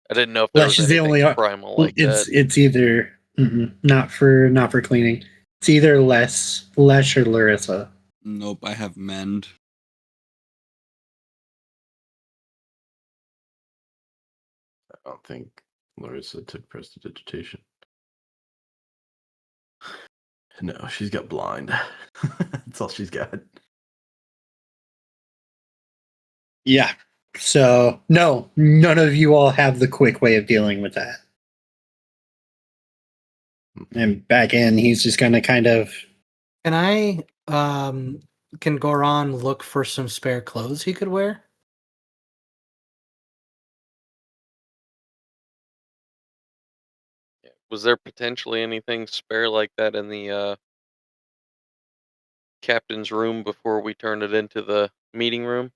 I didn't know if there Lesh was is the anything only. primal like that. It's either not for cleaning. It's either Lesh or Larissa. Nope, I have mend. I don't think Larissa took prestidigitation. No, she's got blind. That's all she's got. Yeah. So no, none of you all have the quick way of dealing with that. And back in, he's just gonna kind of. Can Goron look for some spare clothes he could wear? Was there potentially anything spare like that in the captain's room before we turned it into the meeting room?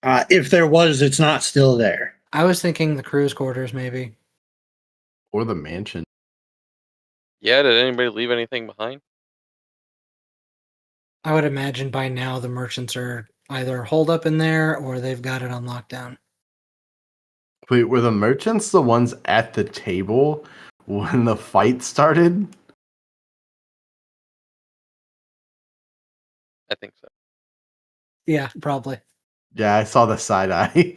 If there was, it's not still there. I was thinking the crew's quarters, maybe. Or the mansion. Yeah, did anybody leave anything behind? I would imagine by now the merchants are either holed up in there or they've got it on lockdown. Wait, were the merchants the ones at the table when the fight started? I think so. Yeah, probably. Yeah, I saw the side eye.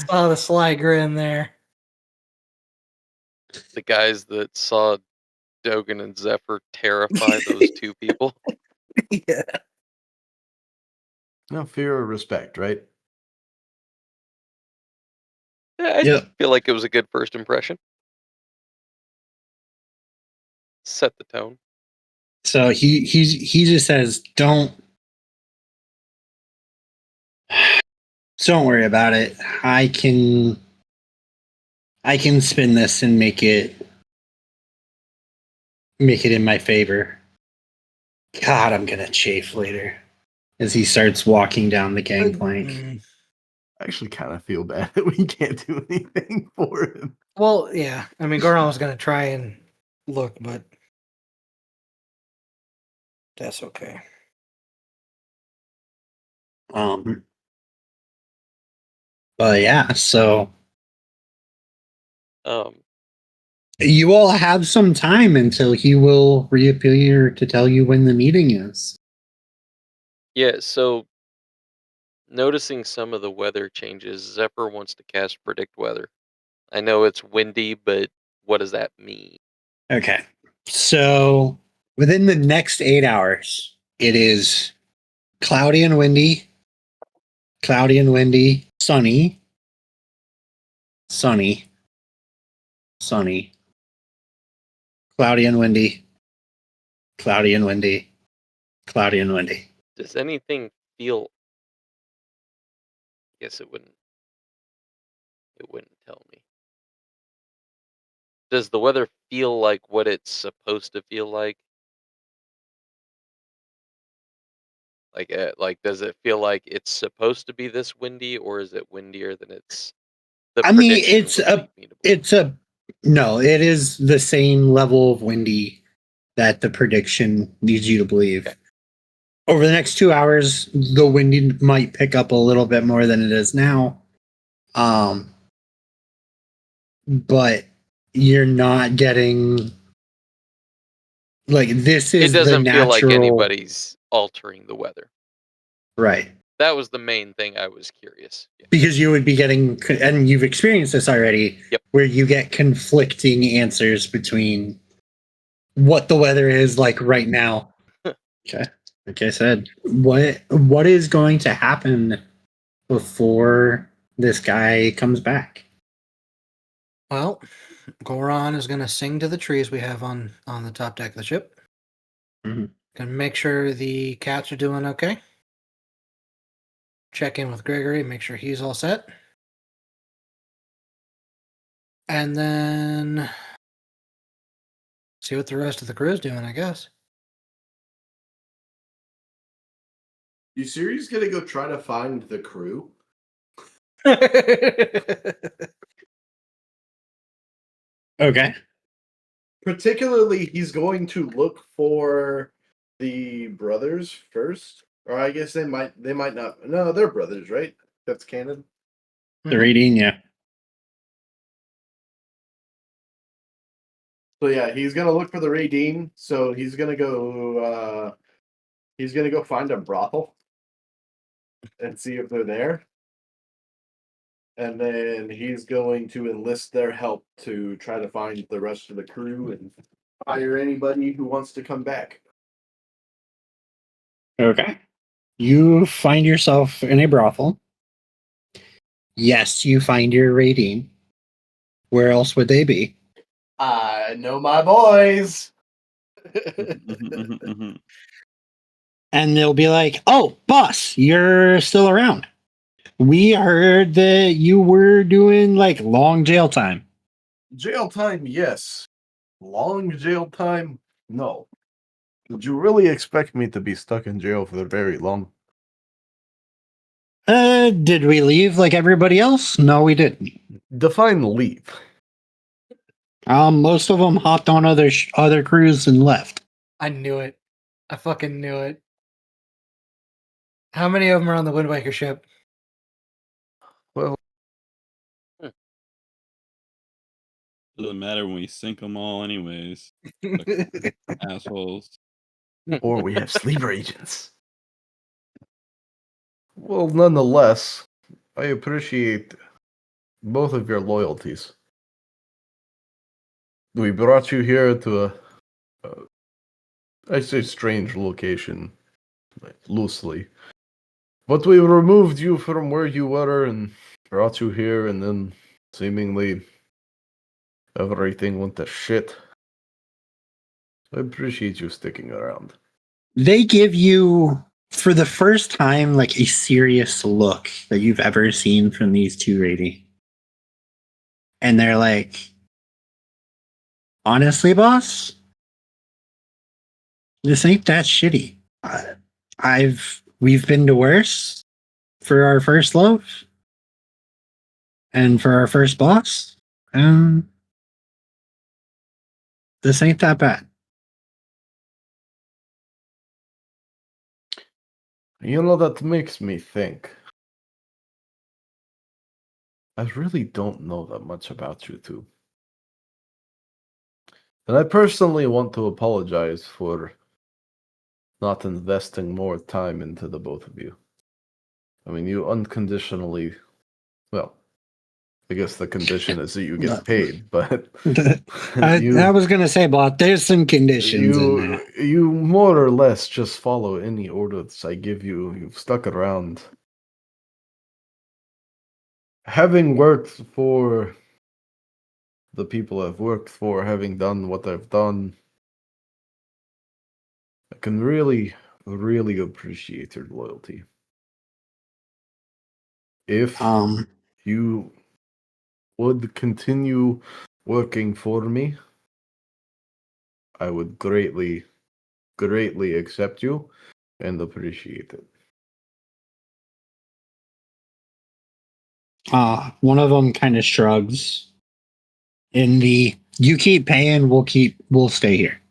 Saw the sly grin there. The guys that saw Dogen and Zephyr terrify those two people. Yeah. No fear or respect, right? Yeah, I Yep. feel like it was a good first impression. Set the tone. So he just says, don't worry about it. I can spin this and make it in my favor. God, I'm gonna chafe later as he starts walking down the gangplank. I actually kind of feel bad that we can't do anything for him. Well, yeah. I mean, Goron was going to try and look, but that's okay. But yeah, so Um, you all have some time until he will reappear to tell you when the meeting is. yeah, so noticing some of the weather changes, Zephyr wants to cast Predict Weather. I know it's windy, but what does that mean? Okay. So within the next 8 hours, it is cloudy and windy, sunny, sunny, sunny, cloudy and windy, cloudy and windy, cloudy and windy. Does anything feel? I guess it wouldn't. It wouldn't tell me. Does the weather feel like what it's supposed to feel like? Like, does it feel like it's supposed to be this windy, or is it windier than it's the I mean, prediction would lead me to believe? no, it is the same level of windy that the prediction needs you to believe. Okay. Over the next 2 hours, the wind might pick up a little bit more than it is now. But you're not getting like this It is the doesn't feel like natural anybody's altering the weather. right. That was the main thing I was curious. Yeah. Because you would be getting, and you've experienced this already, Yep. where you get conflicting answers between what the weather is like right now. Okay. Like I said, what is going to happen before this guy comes back? Well, Goron is going to sing to the trees we have on the top deck of the ship. Mhm. Gonna make sure the cats are doing okay. Check in with Gregory, make sure he's all set. And then See what the rest of the crew's doing, I guess. Yusuri's gonna go try to find the crew. Okay. Particularly, he's going to look for the brothers first. Or I guess they might not. No, they're brothers, right? That's canon. The reading, yeah. So yeah, he's gonna look for the Radine. So he's gonna go find a brothel and see if they're there. And then he's going to enlist their help to try to find the rest of the crew and hire anybody who wants to come back. Okay. You find yourself in a brothel. Yes, you find your rating. Where else would they be? I know my boys. And they'll be like, "Oh, boss, you're still around. We heard that you were doing like long jail time." Jail time, yes. Long jail time, no. Did you really expect me to be stuck in jail for very long? Did we leave like everybody else? No, we didn't. Define leave. Most of them hopped on other crews and left. I knew it. I fucking knew it. How many of them are on the Wind Waker ship? Well, Doesn't matter when we sink them all, anyways. Assholes. or we have sleeper agents. Well, nonetheless, I appreciate both of your loyalties. We brought you here to I say strange location, loosely. But we removed you from where you were and brought you here, and then seemingly everything went to shit. I appreciate you sticking around. They give you, for the first time, like a serious look that you've ever seen from these two rating. And they're like, "Honestly, boss, this ain't that shitty. We've been to worse for our first love and for our first boss. This ain't that bad." You know, that makes me think. I really don't know that much about you two. And I personally want to apologize for not investing more time into the both of you. I mean, you unconditionally, well, I guess the condition is that you get paid, but I was gonna say, boss, there's some conditions in there. you more or less just follow any orders I give you. You've stuck around. Having worked for the people I've worked for, having done what I've done, I can really, really appreciate your loyalty. If you would continue working for me, I would greatly, greatly accept you and appreciate it. One of them kind of shrugs. In the, "You keep paying, we'll stay here."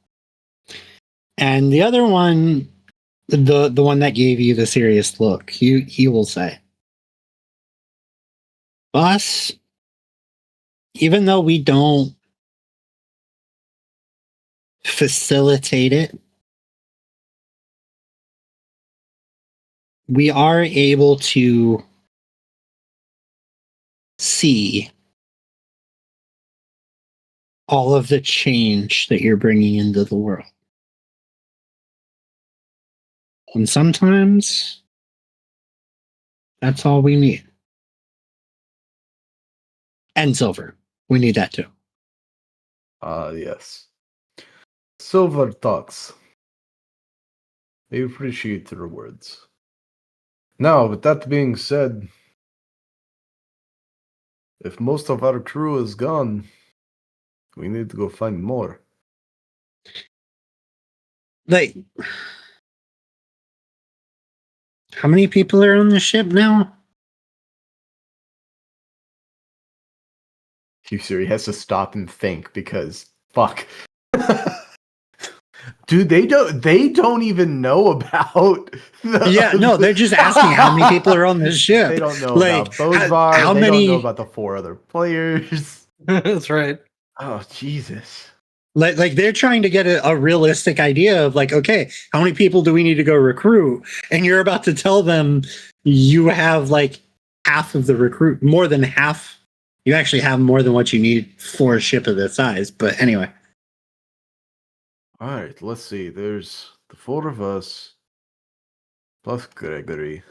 And the other one, the one that gave you the serious look, he will say, "Boss, even though we don't facilitate it, we are able to see all of the change that you're bringing into the world. And sometimes that's all we need. And silver. We need that too." Yes. Silver talks. I appreciate your words. Now, with that being said, if most of our crew is gone, we need to go find more. Like, how many people are on the ship now? Yusuri has to stop and think because fuck. Dude, they don't even know about Yeah, no, they're just asking how many people are on this ship. They don't know Like, about Bodvar. how They many? don't know about the 4 other players. That's right. Oh Jesus. Like they're trying to get a realistic idea of like, okay, how many people do we need to go recruit? And you're about to tell them you have like half of the recruit, more than half. You actually have more than what you need for a ship of this size. But anyway, All right, let's see. There's the 4 of us plus Gregory.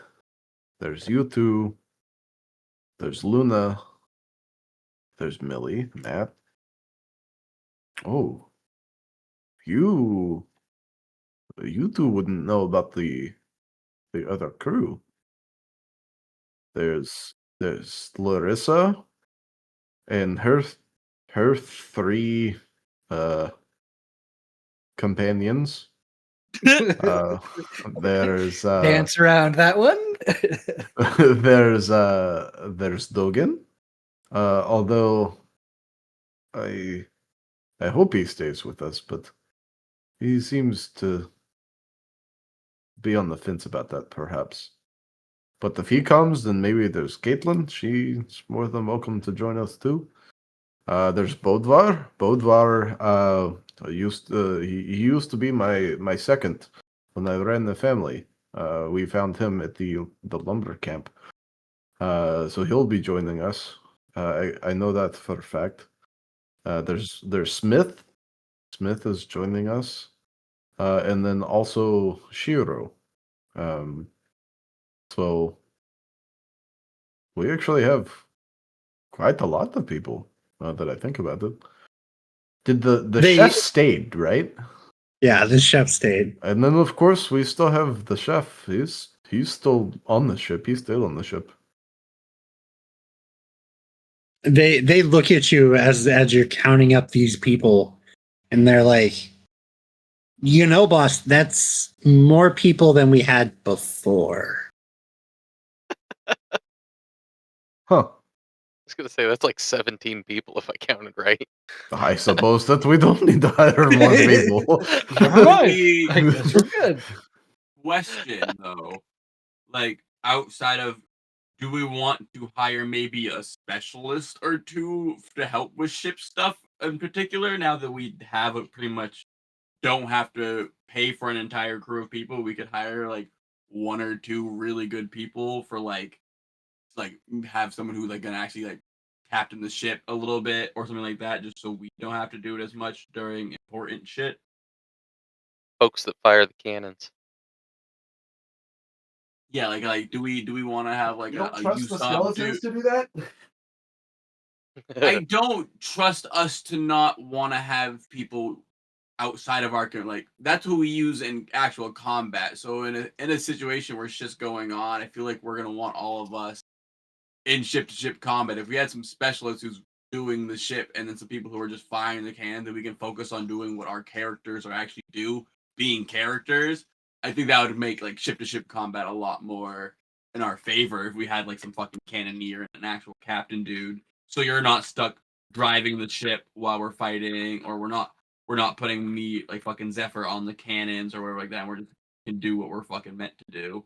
There's you two. There's Luna. There's Millie, Matt. Oh, you two wouldn't know about the other crew. There's Larissa and her 3 uh companions. There's Dance around that one. there's Dogen. Although I hope he stays with us, but he seems to be on the fence about that, perhaps. But if he comes, then maybe there's Caitlin. She's more than welcome to join us too. There's Bodvar. Bodvar he used to be my second when I ran the family. We found him at the lumber camp. So he'll be joining us. I know that for a fact. There's Smith. Smith is joining us. And then also Shiro. So we actually have quite a lot of people, now that I think about it. Did the chef stayed, right? yeah, the chef stayed. And then of course we still have the chef. He's still on the ship. He's still on the ship. They look at you as you're counting up these people, and they're like, you know, boss, that's more people than we had before. Huh. I was gonna say that's like 17 people if I counted right. I suppose that we don't need to hire more people. Never mind. The I guess we're good. question though, like outside of, do we want to hire maybe a specialist or two to help with ship stuff in particular? Now that we have a pretty much don't have to pay for an entire crew of people, we could hire like 1 or 2 really good people for like have someone who like gonna actually like captain the ship a little bit or something like that, just so we don't have to do it as much during important shit. Folks that fire the cannons. Yeah, like do we want to have like You don't a trust the Usopp skeletons dude? to do that? I don't trust us to not want to have people outside of our like that's who we use in actual combat. So in a situation where shit's going on, I feel like we're gonna want all of us in ship to ship combat. If we had some specialists who's doing the ship and then some people who are just firing the can, then we can focus on doing what our characters are actually do, being characters. I think that would make like ship to ship combat a lot more in our favor if we had like some fucking cannoneer and an actual captain dude. So you're not stuck driving the ship while we're fighting, or we're not putting me like fucking Zephyr on the cannons or whatever like that. We're just can do what we're fucking meant to do.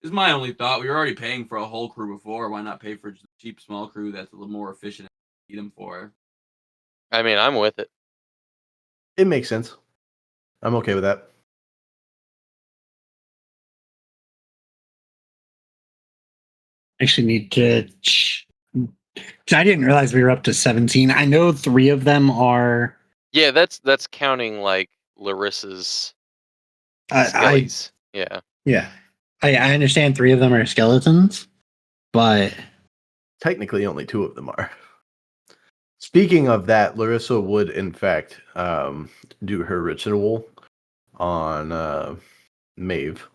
Is my only thought. We were already paying for a whole crew before. Why not pay for just a cheap small crew that's a little more efficient and need them for? I mean, I'm with it. It makes sense. I'm okay with that. Actually, need to. I didn't realize we were up to 17. I know 3 of them are. Yeah, that's counting like Larissa's I skellies. Yeah. yeah. I understand 3 of them are skeletons, but Technically, only 2 of them are. Speaking of that, Larissa would, in fact, do her ritual on Maeve.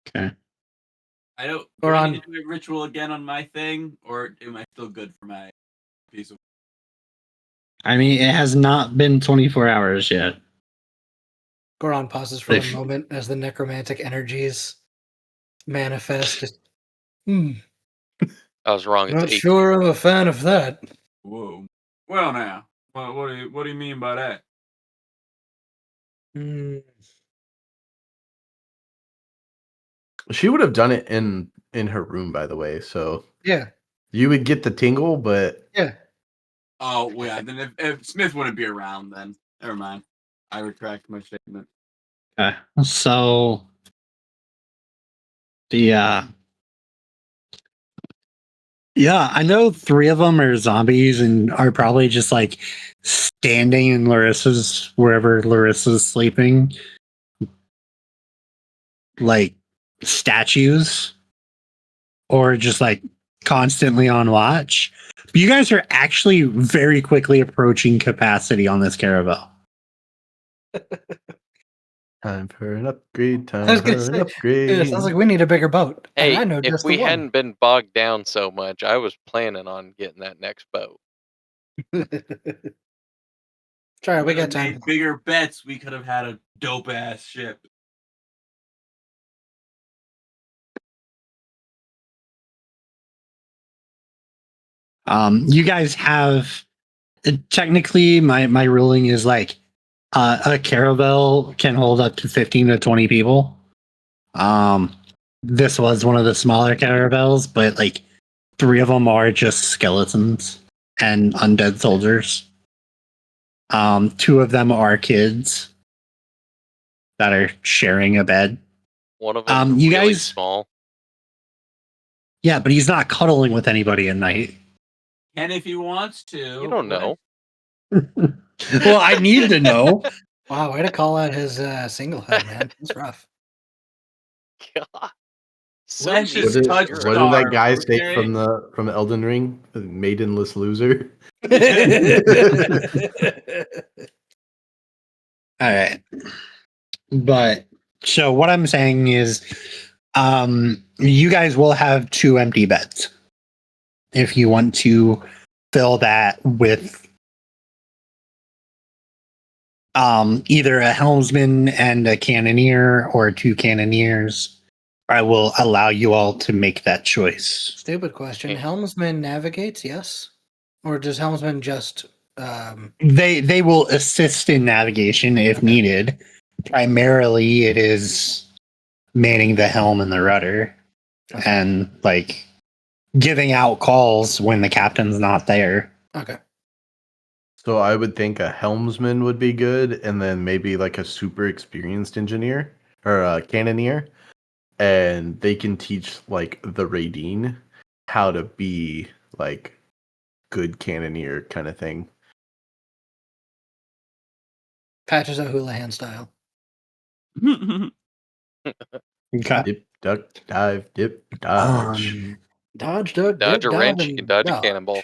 okay. I don't. Or Do I on- need to do a ritual again on my thing, or am I still good for my piece of? I mean, it has not been 24 hours yet. Goron pauses for a If- moment as the necromantic energies manifest. Just, I was wrong. It's not 18. sure I'm a fan of that. Whoa. Well, now, what do you mean by that? Hmm. She would have done it in her room, by the way. So Yeah, you would get the tingle, but yeah. Oh, well, yeah. Then if Smith wouldn't be around, then never mind. I retract my statement. Okay. So the yeah, I know 3 of them are zombies and are probably just like standing in Larissa's wherever Larissa's sleeping, like statues, or just like constantly on watch. But you guys are actually very quickly approaching capacity on this caravel. time for an upgrade. I was Time gonna for an say, upgrade. it sounds like we need a bigger boat. And Hey, I know if just we the one. hadn't been bogged down so much, I was planning on getting that next boat. Sorry, we got Would've time. made bigger bets. We could have had a dope ass ship. You guys have technically my ruling is like a caravel can hold up to 15 to 20 people. This was one of the smaller caravels, but like 3 of them are just skeletons and undead soldiers. 2 of them are kids that are sharing a bed. One of them You really guys- small. Yeah, but he's not cuddling with anybody at night. And if he wants to. You don't know. Well, I need to know. Wow, way to call out his single head, man. That's rough. God. So Let's mean just What to did, touch Shiro. what did that Star, guy say okay? from Elden Ring? The maidenless loser. All right. But so what I'm saying is you guys will have 2 empty beds. If you want to fill that with either a helmsman and a cannoneer or 2 cannoneers, I will allow you all to make that choice. Stupid question. Okay. Helmsman navigates, yes? Or does Helmsman just They will assist in navigation if Okay. needed. Primarily it is manning the helm and the rudder Okay. and like giving out calls when the captain's not there. Okay. So I would think a helmsman would be good, and then maybe like a super experienced engineer or a cannoneer, and they can teach like the Raideen how to be like good cannoneer kind of thing. Patches O'Houlihan style. Okay. Dip, duck, dive, dip, dodge. Dodge, duck, Dodge dip, a wrench, dive, you can and dodge a dodge. cannonball.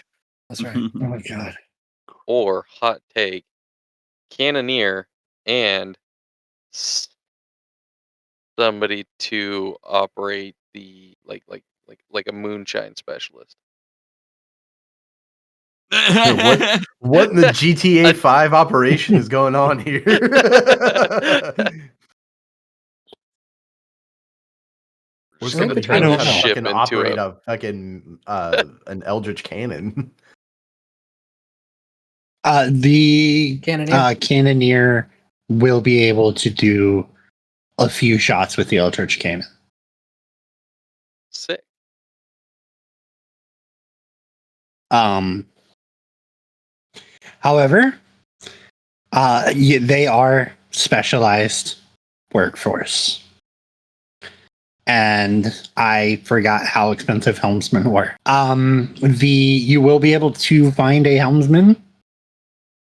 That's right. Oh my god. Or hot take, cannoneer and somebody to operate the like a moonshine specialist. What in the GTA 5 operation is going on here? Or I think somebody between knows the how to ship fucking into operate a- a fucking an eldritch cannon. The Cannoneer? cannoneer will be able to do a few shots with the Eldritch cannon. Sick. However, they are specialized workforce. And I forgot how expensive helmsmen were. You will be able to find a helmsman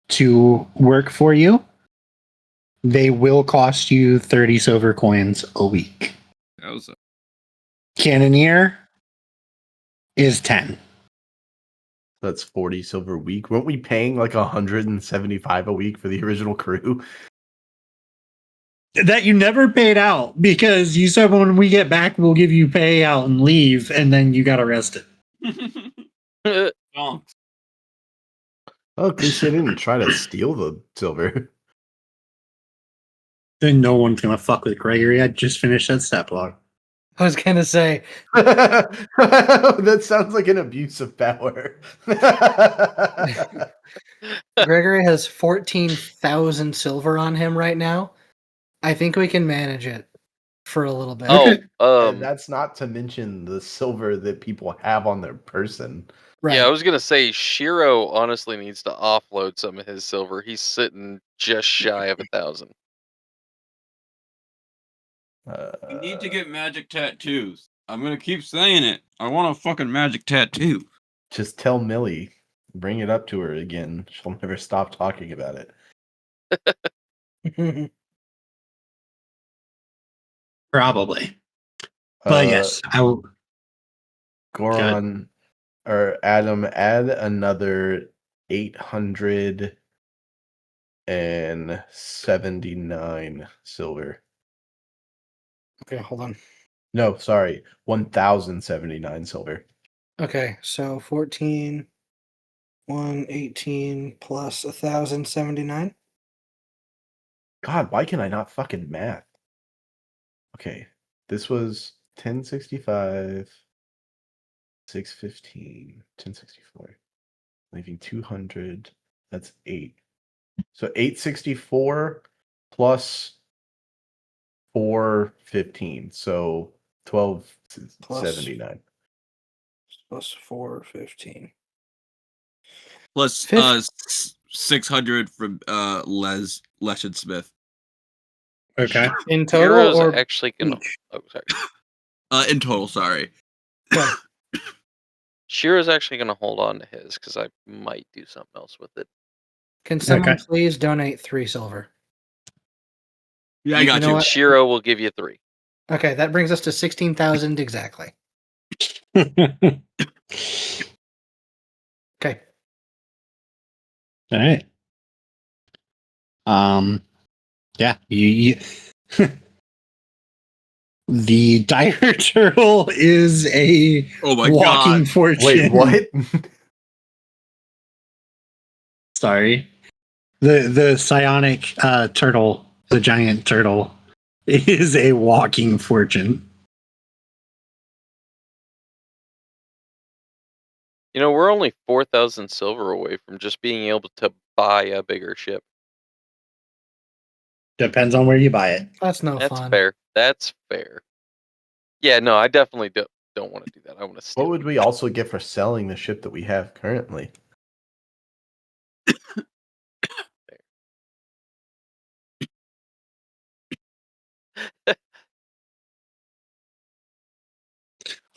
to work for you. They will cost you 30 silver coins a week. Cannoneer is 10. That's 40 silver a week. Weren't we paying like 175 a week for the original crew? That you never paid out because you said when we get back, we'll give you payout and leave, and then you got arrested. Donks. Oh, at least they didn't try to steal the silver. Then no one's gonna fuck with Gregory. I just finished that stat block. I was gonna say, That sounds like an abuse of power. Gregory has 14,000 silver on him right now. I think we can manage it for a little bit. And Oh, that's not to mention the silver that people have on their person. Right. yeah, I was gonna say Shiro honestly needs to offload some of his silver. He's sitting just shy of 1,000. You need to get magic tattoos. I'm gonna keep saying it. I want a fucking magic tattoo. Just tell Millie, bring it up to her again. She'll never stop talking about it. Probably. But yes, I will. Goron or Adam, add another 879 silver. Okay, hold on. No, sorry, 1,079 silver. Okay, so 14, 118 plus 1,079. God, why can I not fucking math? Okay, this was 1065, 615, 1064, leaving 200. That's 8. So 864 plus 415. So 1279. Plus 415. Plus Fif- 600 from Leshen Smith. Okay. In total Shiro's or actually gonna. each? Oh, sorry. In total, sorry. Okay. Shiro's actually gonna hold on to his because I might do something else with it. Can someone Okay. please donate 3 silver? Yeah, I got know you. what? Shiro will give you 3. Okay, that brings us to 16,000 exactly. Okay. All right. Yeah, you the dire turtle is a Oh my walking god. fortune. Wait, what? Sorry. The psionic turtle, the giant turtle, is a walking fortune. You know, we're only 4,000 silver away from just being able to buy a bigger ship. Depends on where you buy it. That's no That's fun. fair. That's fair. Yeah, no, I definitely don't want to do that. I want to steal. What would we also get for selling the ship that we have currently?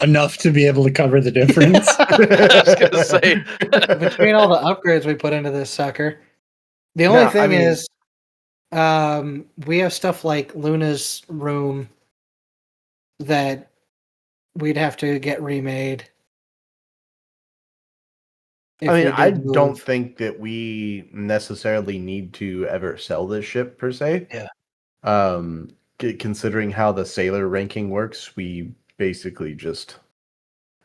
Enough to be able to cover the difference. I was gonna say. Between all the upgrades we put into this sucker, the only No, I thing mean- is, we have stuff like Luna's room that we'd have to get remade. if I mean, we I did don't move. think that we necessarily need to ever sell this ship per se. Yeah. Considering how the sailor ranking works, we basically just.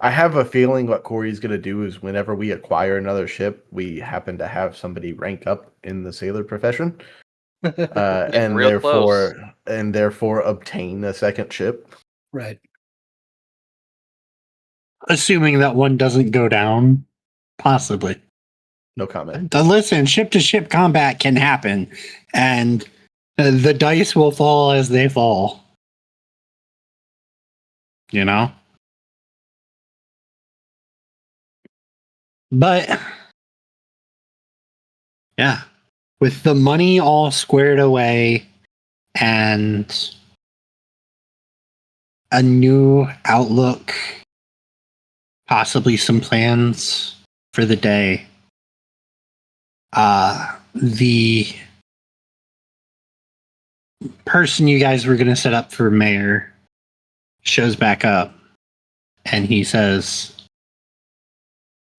I have a feeling what Corey's going to do is whenever we acquire another ship, we happen to have somebody rank up in the sailor profession, and real close. therefore obtain a second ship. Right. Assuming that one doesn't go down, possibly. No comment. Listen, ship to ship combat can happen, and the dice will fall as they fall. You know? But, yeah, with the money all squared away and a new outlook, possibly some plans for the day, the person you guys were going to set up for mayor shows back up and he says,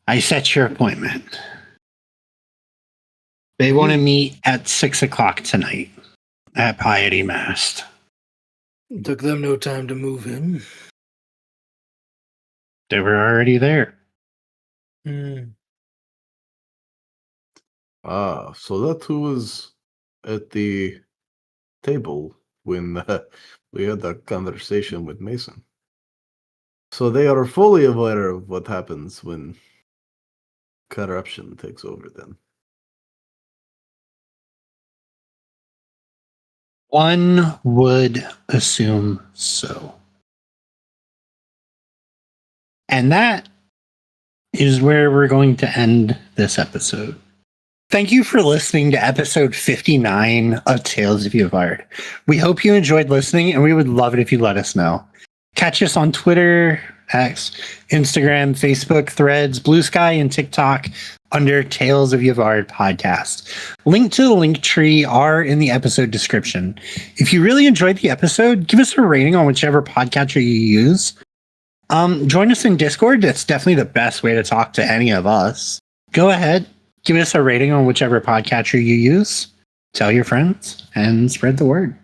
I set your appointment. They want to meet at 6:00 tonight at Piety Mast. Took them no time to move in. They were already there. Ah, so that who was at the table when we had that conversation with Mason. So they are fully aware of what happens when corruption takes over then. One would assume so. And that is where we're going to end this episode. Thank you for listening to episode 59 of Tales of Yavard. We hope you enjoyed listening, and we would love it if you let us know. Catch us on Twitter, X, Instagram, Facebook, Threads, Blue Sky, and TikTok under Tales of Yavard podcast. Link to the link tree are in the episode description. If you really enjoyed the episode, give us a rating on whichever podcatcher you use. Join us in Discord. That's definitely the best way to talk to any of us. Go ahead, give us a rating on whichever podcatcher you use. Tell your friends and spread the word.